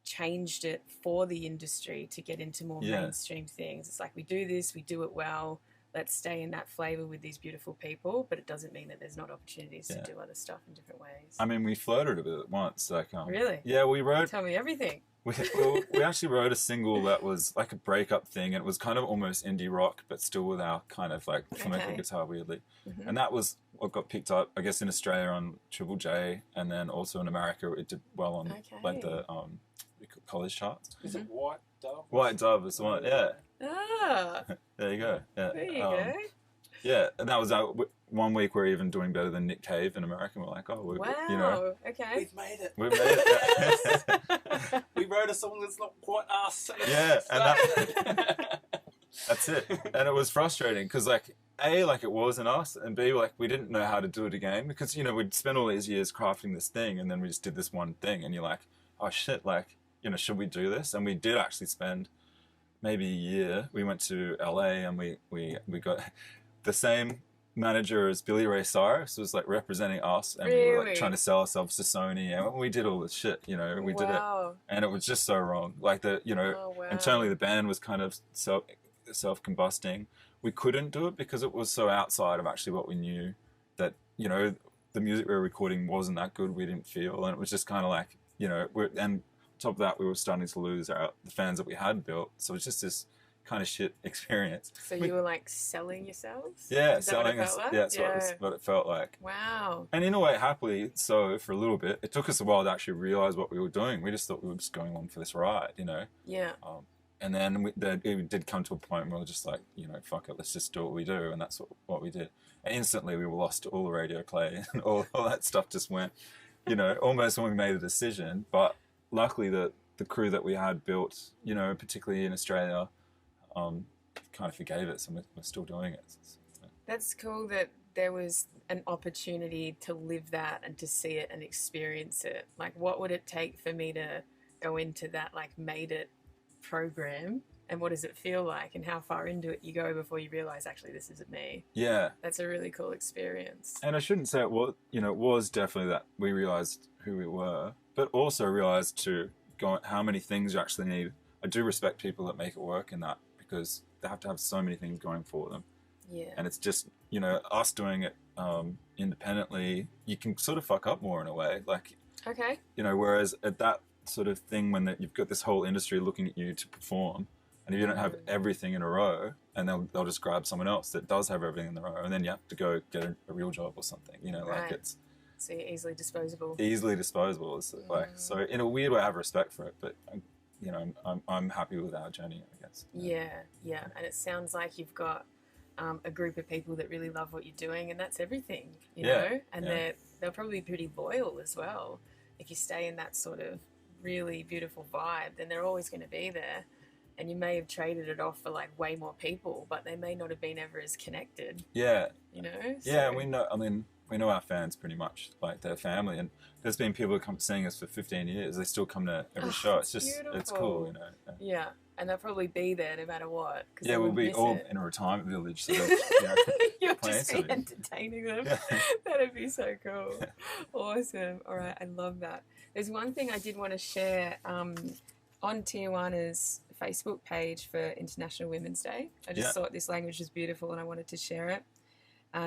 changed it for the industry to get into more mainstream things. It's like, we do this, we do it well, let's stay in that flavour with these beautiful people, but it doesn't mean that there's not opportunities to do other stuff in different ways. I mean, we flirted a bit once. Like, really? Yeah, we wrote... Tell me everything. We actually wrote a single that was like a breakup thing, and it was kind of almost indie rock, but still with our kind of like flamenco guitar, weirdly. Mm-hmm. And that was what got picked up, I guess, in Australia on Triple J, and then also in America it did well on like the college charts. Is it White Dove? White Dove is the one, yeah. Ah. There you go. Yeah. There you go. Yeah, and that was our 1 week we're even doing better than Nick Cave in America. We're like, oh, you know, okay, we've made it. We've made it. We wrote a song that's not quite us. Yeah, and that's it. And it was frustrating because, like, A, like it wasn't us, and B, like we didn't know how to do it again because, you know, we'd spent all these years crafting this thing, and then we just did this one thing, and you're like, oh shit, like, you know, should we do this? And we did actually spend maybe a year. We went to LA and we got the same manager as Billy Ray Cyrus was like representing us, and we were like trying to sell ourselves to Sony, and we did all this shit, you know, we did it, and it was just so wrong. Like internally the band was kind of self-combusting. We couldn't do it because it was so outside of actually what we knew, that, you know, the music we were recording wasn't that good, we didn't feel, and it was just kind of like, you know, and on top of that we were starting to lose the fans that we had built, so it was just this kind of shit experience. So you were like selling yourselves? Yeah, selling us. Like? Yeah, that's what it felt like. Wow. And in a way, happily so, for a little bit. It took us a while to actually realize what we were doing. We just thought we were just going along for this ride, you know? Yeah. And then it did come to a point where we were just like, you know, fuck it, let's just do what we do. And that's what we did. And instantly we lost all the radio play and all that stuff just went, you know, almost when we made a decision. But luckily the crew that we had built, you know, particularly in Australia, kind of forgave it, so we're still doing it. So. That's cool that there was an opportunity to live that and to see it and experience it. Like, what would it take for me to go into that, like, made it program, and what does it feel like, and how far into it you go before you realize, actually, this isn't me? Yeah. That's a really cool experience. And I shouldn't say it was, you know, it was definitely that we realized who we were, but also realized to go how many things you actually need. I do respect people that make it work in that, because they have to have so many things going for them. Yeah. And it's just, you know, us doing it independently, you can sort of fuck up more in a way. Like, okay. You know, whereas at that sort of thing, when you've got this whole industry looking at you to perform, and if you don't have everything in a row, and they'll just grab someone else that does have everything in a row, and then you have to go get a real job or something, you know, like it's... So you're easily disposable. Easily disposable. It's like, so in a weird way I have respect for it, but... You know, I'm happy with our journey, I guess. Yeah, and it sounds like you've got a group of people that really love what you're doing, and that's everything, you know. And they'll probably be pretty loyal as well. If you stay in that sort of really beautiful vibe, then they're always going to be there. And you may have traded it off for like way more people, but they may not have been ever as connected. Yeah. You know? Yeah, we know, I mean, we know our fans pretty much, like their family. And there's been people who come seeing us for 15 years. They still come to every show. It's just, beautiful. It's cool, you know. Yeah. And they'll probably be there no matter what. Yeah, we'll be all in a retirement village. So you'll just be entertaining them. Yeah. That'd be so cool. Awesome. All right, I love that. There's one thing I did want to share on Tijuana's Facebook page for International Women's Day. I just thought this language was beautiful and I wanted to share it.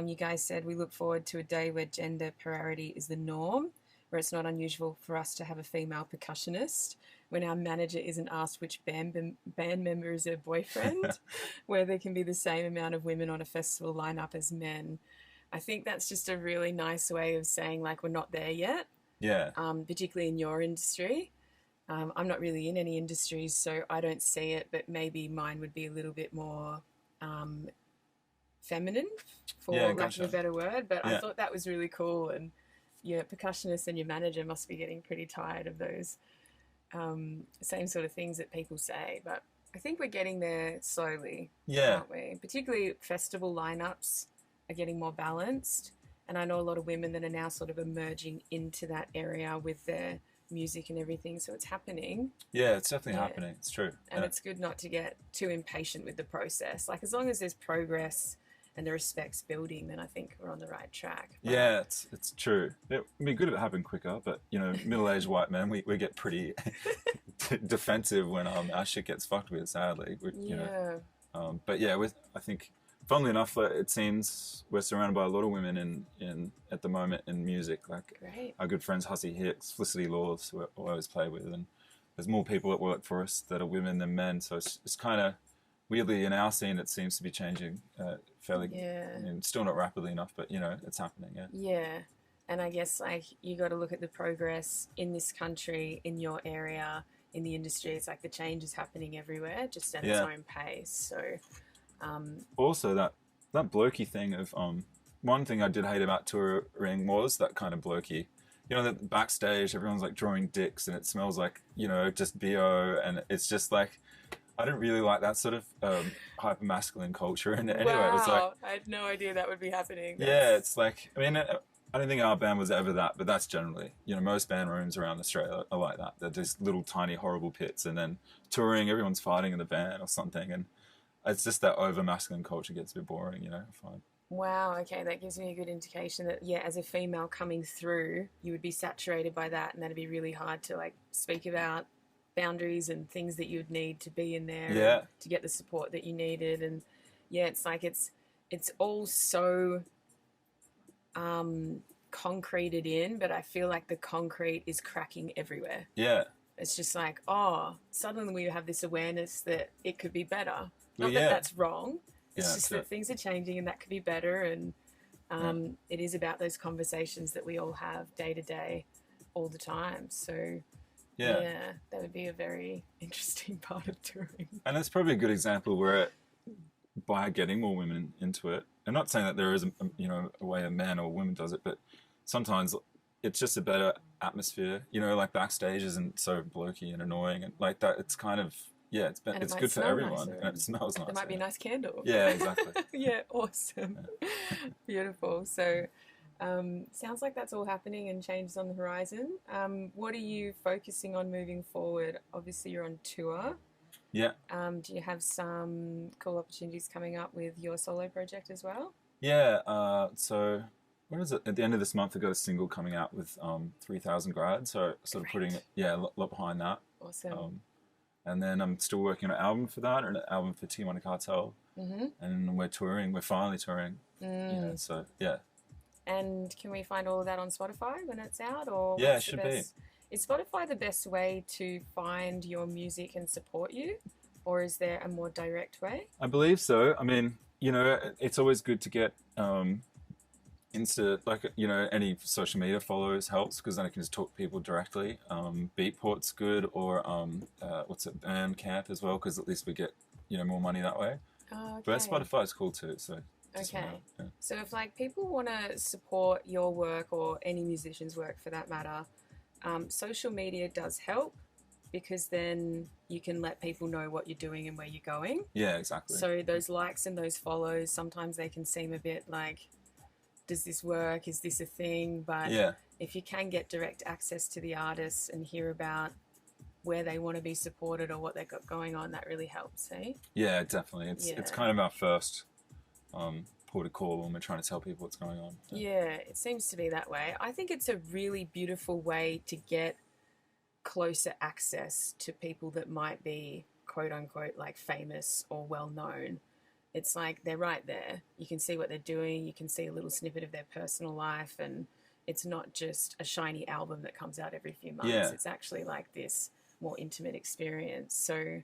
You guys said, we look forward to a day where gender parity is the norm, where it's not unusual for us to have a female percussionist, when our manager isn't asked which band member is her boyfriend, where there can be the same amount of women on a festival lineup as men. I think that's just a really nice way of saying, like, we're not there yet. Yeah. Particularly in your industry. I'm not really in any industries, so I don't see it, but maybe mine would be a little bit more feminine, for lack of a better word. But I thought that was really cool. And your percussionist and your manager must be getting pretty tired of those same sort of things that people say. But I think we're getting there slowly, aren't we? Particularly festival lineups are getting more balanced. And I know a lot of women that are now sort of emerging into that area with their music and everything. So it's happening. Yeah, it's definitely happening. It's true. And it's good not to get too impatient with the process. Like, as long as there's progress and the respect's building, then I think we're on the right track. But yeah, it's true. It'd be good if it happened quicker, but, you know, middle-aged white men, we get pretty defensive when our shit gets fucked with, sadly. You know. But yeah, I think, funnily enough, it seems we're surrounded by a lot of women in at the moment in music. Like our good friends Hussey Hicks, Felicity Laws, who I always play with, and there's more people that work for us that are women than men. So it's kind of weirdly in our scene, it seems to be changing fairly. Yeah. I mean, still not rapidly enough, but you know, it's happening. Yeah. Yeah, and I guess like you got to look at the progress in this country, in your area, in the industry. It's like the change is happening everywhere, just at its own pace. So. Also, that blokey thing of one thing I did hate about touring was that kind of blokey. You know, that backstage everyone's like drawing dicks and it smells like, you know, just BO, and it's just like I didn't really like that sort of hyper masculine culture. And anyway, it was like I had no idea that would be happening. Yeah, it's like, I mean, I don't think our band was ever that, but that's generally, you know, most band rooms around Australia are like that. They're just little tiny horrible pits, and then touring, everyone's fighting in the van or something, and it's just that over masculine culture gets a bit boring, you know. Fine. Wow, okay, that gives me a good indication that, yeah, as a female coming through, you would be saturated by that, and that'd be really hard to, like, speak about boundaries and things that you would need to be in there to get the support that you needed. And, yeah, it's like it's all so concreted in, but I feel like the concrete is cracking everywhere. Yeah. It's just like, suddenly we have this awareness that it could be better. Not that that's wrong. It's just that things are changing and that could be better. And it is about those conversations that we all have day to day, all the time. So, that would be a very interesting part of touring. And it's probably a good example where by getting more women into it, I'm not saying that there is a way a man or a woman does it, but sometimes it's just a better atmosphere. You know, like backstage isn't so blokey and annoying and like that. It's kind of... Yeah, it's good for everyone, and it smells nice. There might be a nice candle. Yeah, exactly. Yeah, awesome. Yeah. Beautiful. So, sounds like that's all happening and changes on the horizon. What are you focusing on moving forward? Obviously, you're on tour. Yeah. Do you have some cool opportunities coming up with your solo project as well? Yeah. So, what is it? At the end of this month, I've got a single coming out with 3,000 grads. So, sort of putting a lot behind that. Awesome. And then I'm still working on an album for that, or an album for Tijuana Cartel. Mm-hmm. And we're touring. We're finally touring. You know, so, yeah. And can we find all of that on Spotify when it's out? Or yeah, it should be. Is Spotify the best way to find your music and support you? Or is there a more direct way? I believe so. I mean, you know, it's always good to get... any social media follows helps because then I can just talk to people directly. Beatport's good, or Bandcamp as well, because at least we get more money that way. Oh, okay. But Spotify is cool too. So Okay. So if like people want to support your work or any musician's work for that matter, social media does help because then you can let people know what you're doing and where you're going. Yeah, exactly. So those likes and those follows, sometimes they can seem a bit like, does this work? Is this a thing? But if you can get direct access to the artists and hear about where they want to be supported or what they've got going on, that really helps, eh? Yeah, definitely. It's kind of our first port of call when we're trying to tell people what's going on. Yeah, it seems to be that way. I think it's a really beautiful way to get closer access to people that might be quote unquote like famous or well known. It's like they're right there. You can see what they're doing. You can see a little snippet of their personal life, and it's not just a shiny album that comes out every few months. Yeah. It's actually like this more intimate experience. So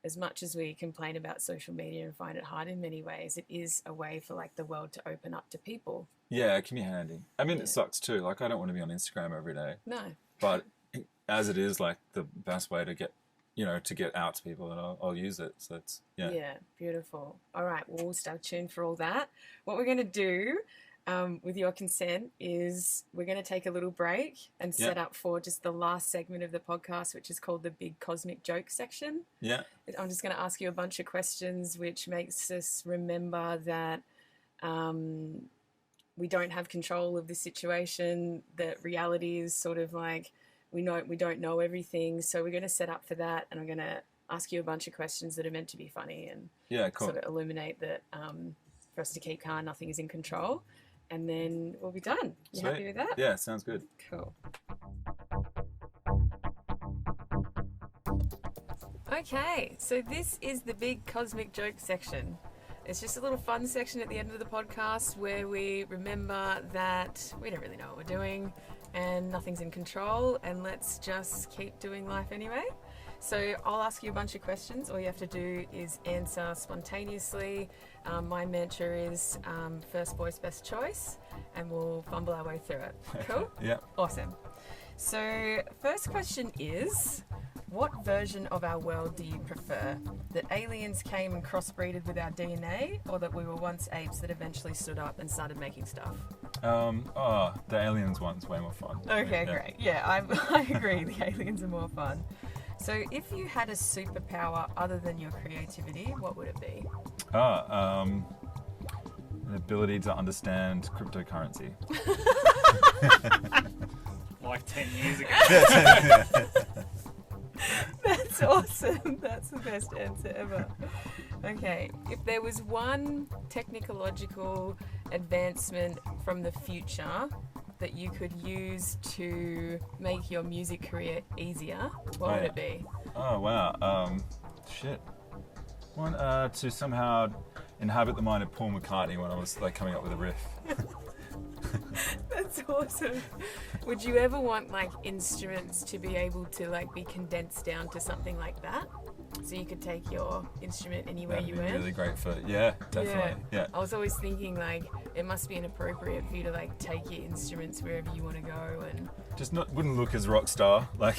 as much as we complain about social media and find it hard in many ways, it is a way for like the world to open up to people. Yeah, it can be handy. I mean, it sucks too. Like, I don't want to be on Instagram every day. No. But as it is like the best way to get, to get out to people, and I'll use it. So it's, Yeah, beautiful. All right, well, we'll stay tuned for all that. What we're going to do, with your consent, is we're going to take a little break and set up for just the last segment of the podcast, which is called the Big Cosmic Joke section. Yeah. I'm just going to ask you a bunch of questions, which makes us remember that we don't have control of the situation, that reality is sort of like we don't know everything. So we're going to set up for that, and I'm going to ask you a bunch of questions that are meant to be funny and sort of illuminate that for us to keep calm, nothing is in control. And then we'll be done. You happy with that? Yeah, sounds good. Cool. Okay, so this is the Big Cosmic Joke section. It's just a little fun section at the end of the podcast where we remember that we don't really know what we're doing and nothing's in control, and let's just keep doing life anyway. So I'll ask you a bunch of questions. All you have to do is answer spontaneously. My mantra is first voice, best choice, and we'll fumble our way through it. Cool? Yeah. Awesome. So first question is, what version of our world do you prefer? That aliens came and crossbreeded with our DNA, or that we were once apes that eventually stood up and started making stuff? The aliens one's way more fun. Okay, great. Yeah, I agree. The aliens are more fun. So if you had a superpower other than your creativity, what would it be? An ability to understand cryptocurrency. Like 10 years ago. That's awesome. That's the best answer ever. Okay, if there was one technological advancement from the future that you could use to make your music career easier, what would it be? Oh, wow. One, to somehow inhabit the mind of Paul McCartney when I was like coming up with a riff. That's awesome. Would you ever want like instruments to be able to like be condensed down to something like that? So you could take your instrument anywhere you went? Really great for, definitely. Yeah. I was always thinking like it must be inappropriate for you to like take your instruments wherever you want to go and just wouldn't look as rock star like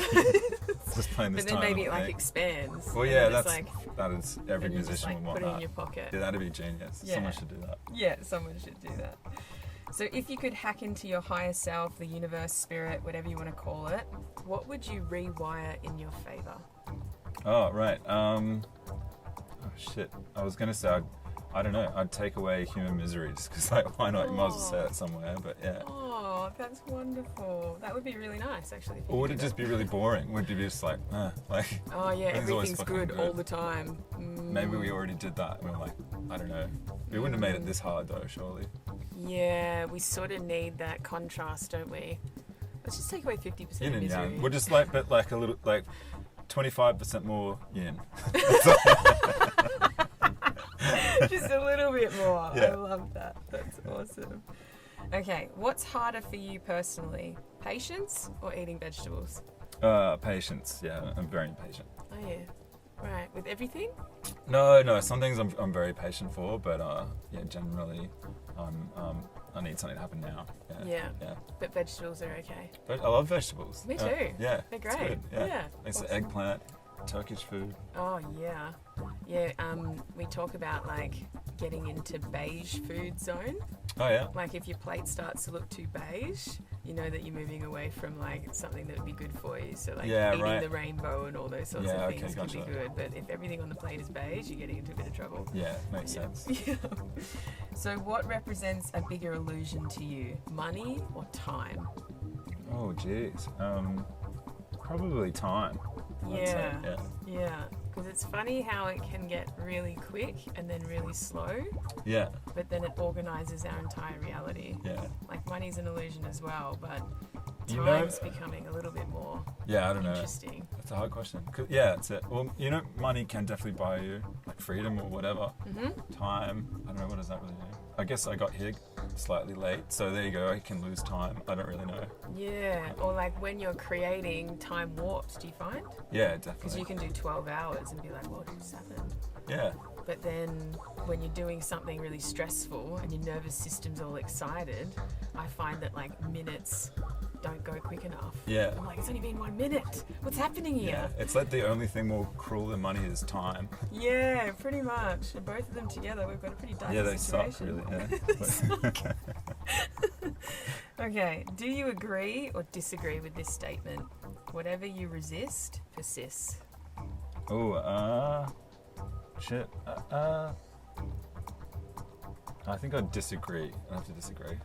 just playing this. But then maybe it like expands. Well, yeah, that is every musician would want put that. it in your pocket. Yeah, that'd be genius. Yeah. Someone should do that. Yeah, someone should do that. So if you could hack into your higher self, the universe, spirit, whatever you want to call it, what would you rewire in your favor? Oh, right. I was going to say, I don't know, I'd take away human misery just because, like, why not? You might as well say it somewhere, but yeah. Oh, that's wonderful. That would be really nice, actually. Or would it just be really boring? Would it be just like, oh, yeah, everything's good all the time. Maybe we already did that. And we were like, I don't know. We wouldn't have made it this hard, though, surely. Yeah, we sort of need that contrast, don't we? Let's just take away 50% Yin of and misery. yang. We're just but like a little, like 25% more yin. Just a little bit more. Yeah. I love that. That's awesome. Okay, what's harder for you personally? Patience or eating vegetables? Patience. Yeah, I'm very impatient. Oh, yeah. Right, with everything? No. Some things I'm very patient for, but generally, I need something to happen now. Yeah. But vegetables are okay. But I love vegetables. Me too. Yeah. They're great. It's good. Yeah. It's Awesome. the eggplant. Turkish food. Oh yeah, yeah. We talk about like getting into beige food zone. Oh yeah. Like if your plate starts to look too beige, you know that you're moving away from like something that would be good for you. So like eating the rainbow and all those sorts of things can be good. But if everything on the plate is beige, you're getting into a bit of trouble. Yeah, makes sense. Yeah. So what represents a bigger illusion to you, money or time? Oh geez. Probably time. I'd say. Yeah. Because it's funny how it can get really quick and then really slow. Yeah. But then it organizes our entire reality. Yeah. Like money's an illusion as well, but You time's becoming a little bit more I don't know. interesting. That's a hard question. Yeah, it's it. Well, you know, money can definitely buy you like freedom or whatever. Mm-hmm. Time. I don't know, what does that really do? I guess I got here slightly late, so there you go. I can lose time. I don't really know. Yeah, or like when you're creating, time warps, do you find? Yeah, definitely. Because you can do 12 hours and be like, what just happened? Yeah. But then when you're doing something really stressful and your nervous system's all excited, I find that like minutes don't go quick enough. Yeah. I'm like, it's only been 1 minute. What's happening here? Yeah. It's like the only thing more cruel than money is time. Yeah, pretty much. And both of them together, we've got a pretty dicey situation. They suck, really. Yeah. Okay, do you agree or disagree with this statement? Whatever you resist, persists. Shit. I think I'd disagree. I have to disagree.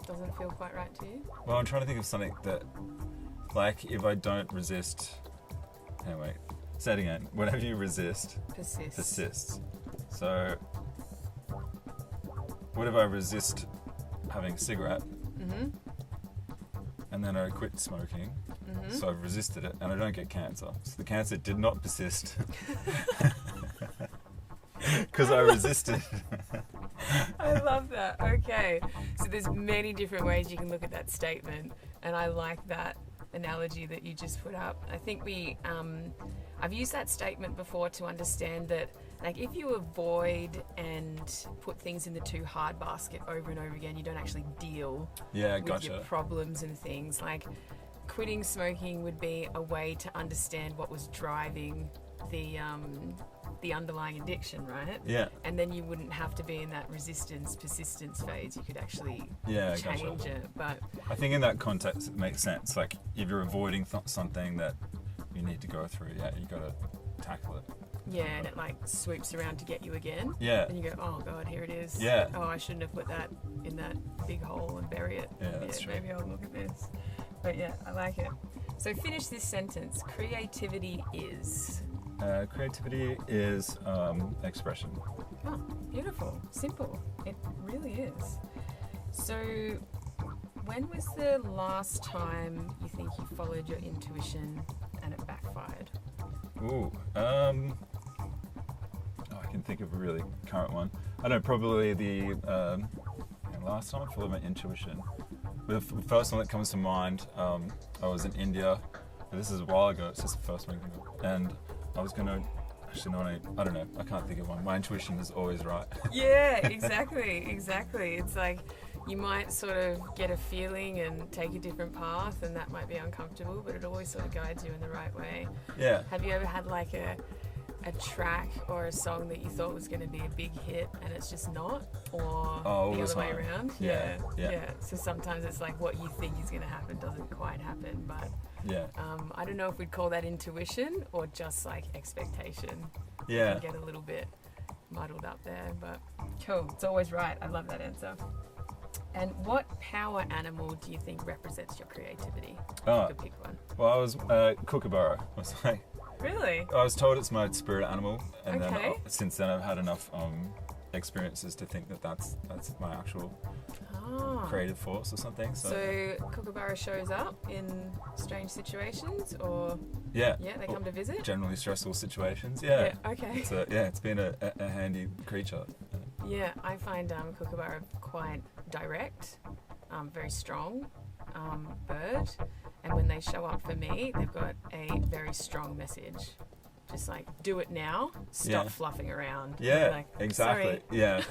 Doesn't feel quite right to you? Well, I'm trying to think of something that, like, if I don't resist... Anyway, say it again. Whatever you resist, persists. So, what if I resist having a cigarette, and then I quit smoking, so I've resisted it, and I don't get cancer. So the cancer did not persist. Because I resisted. I love that. Okay. So there's many different ways you can look at that statement, and I like that analogy that you just put up. I think I've used that statement before to understand that, like, if you avoid and put things in the too hard basket over and over again, you don't actually deal with your problems and things. Like, quitting smoking would be a way to understand what was driving the underlying addiction, right? Yeah. And then you wouldn't have to be in that persistence phase. You could actually change it. But I think in that context it makes sense. Like, if you're avoiding something that you need to go through, you got to tackle it. Yeah, and it like swoops around to get you again. Yeah. And you go, oh God, here it is. Yeah. Oh, I shouldn't have put that in that big hole and bury it. Yeah, that's true. Maybe I'll look at this. But yeah, I like it. So finish this sentence. Creativity is... Creativity is expression. Oh, beautiful. Simple. It really is. So, when was the last time you think you followed your intuition and it backfired? I can think of a really current one. I know, probably the last time I followed my intuition. The first one that comes to mind, I was in India. This is a while ago. It's just the first one I think of. And I was going to... Actually, I don't know. I can't think of one. My intuition is always right. Yeah, exactly. It's like you might sort of get a feeling and take a different path, and that might be uncomfortable, but it always sort of guides you in the right way. Yeah. Have you ever had like a track or a song that you thought was going to be a big hit and it's just not? Or the other way around? Yeah. So sometimes it's like what you think is going to happen doesn't quite happen, but... Yeah. I don't know if we'd call that intuition or just like expectation. Yeah. You can get a little bit muddled up there, but cool. It's always right. I love that answer. And what power animal do you think represents your creativity? You could pick one. Well, I was kookaburra. I was like, really? I was told it's my spirit animal, and okay. then since then I've had enough experiences to think that that's my actual creative force or something. So kookaburra shows up in strange situations, or they come to visit. Generally stressful situations. Yeah. Okay. It's been a handy creature. Yeah, I find kookaburra quite direct, very strong bird, and when they show up for me, they've got a very strong message. Just like, do it now, stop fluffing around. Yeah, like, exactly. Sorry. Yeah.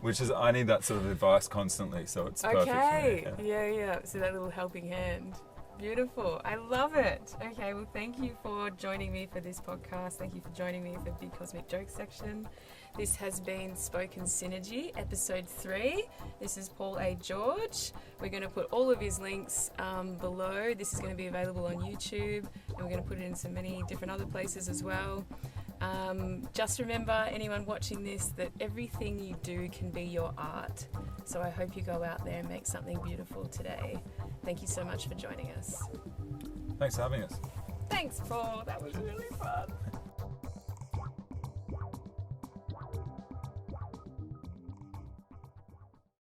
Which is, I need that sort of advice constantly, so it's perfect for me. Yeah. So that little helping hand. Beautiful. I love it. Okay, well, thank you for joining me for this podcast. Thank you for joining me for Big Cosmic Joke section. This has been Spoken Synergy, episode 3. This is Paul A. George. We're going to put all of his links below. This is going to be available on YouTube, and we're going to put it in so many different other places as well. Just remember, anyone watching this, that everything you do can be your art. So I hope you go out there and make something beautiful today. Thank you so much for joining us. Thanks for having us. Thanks, Paul. That was really fun.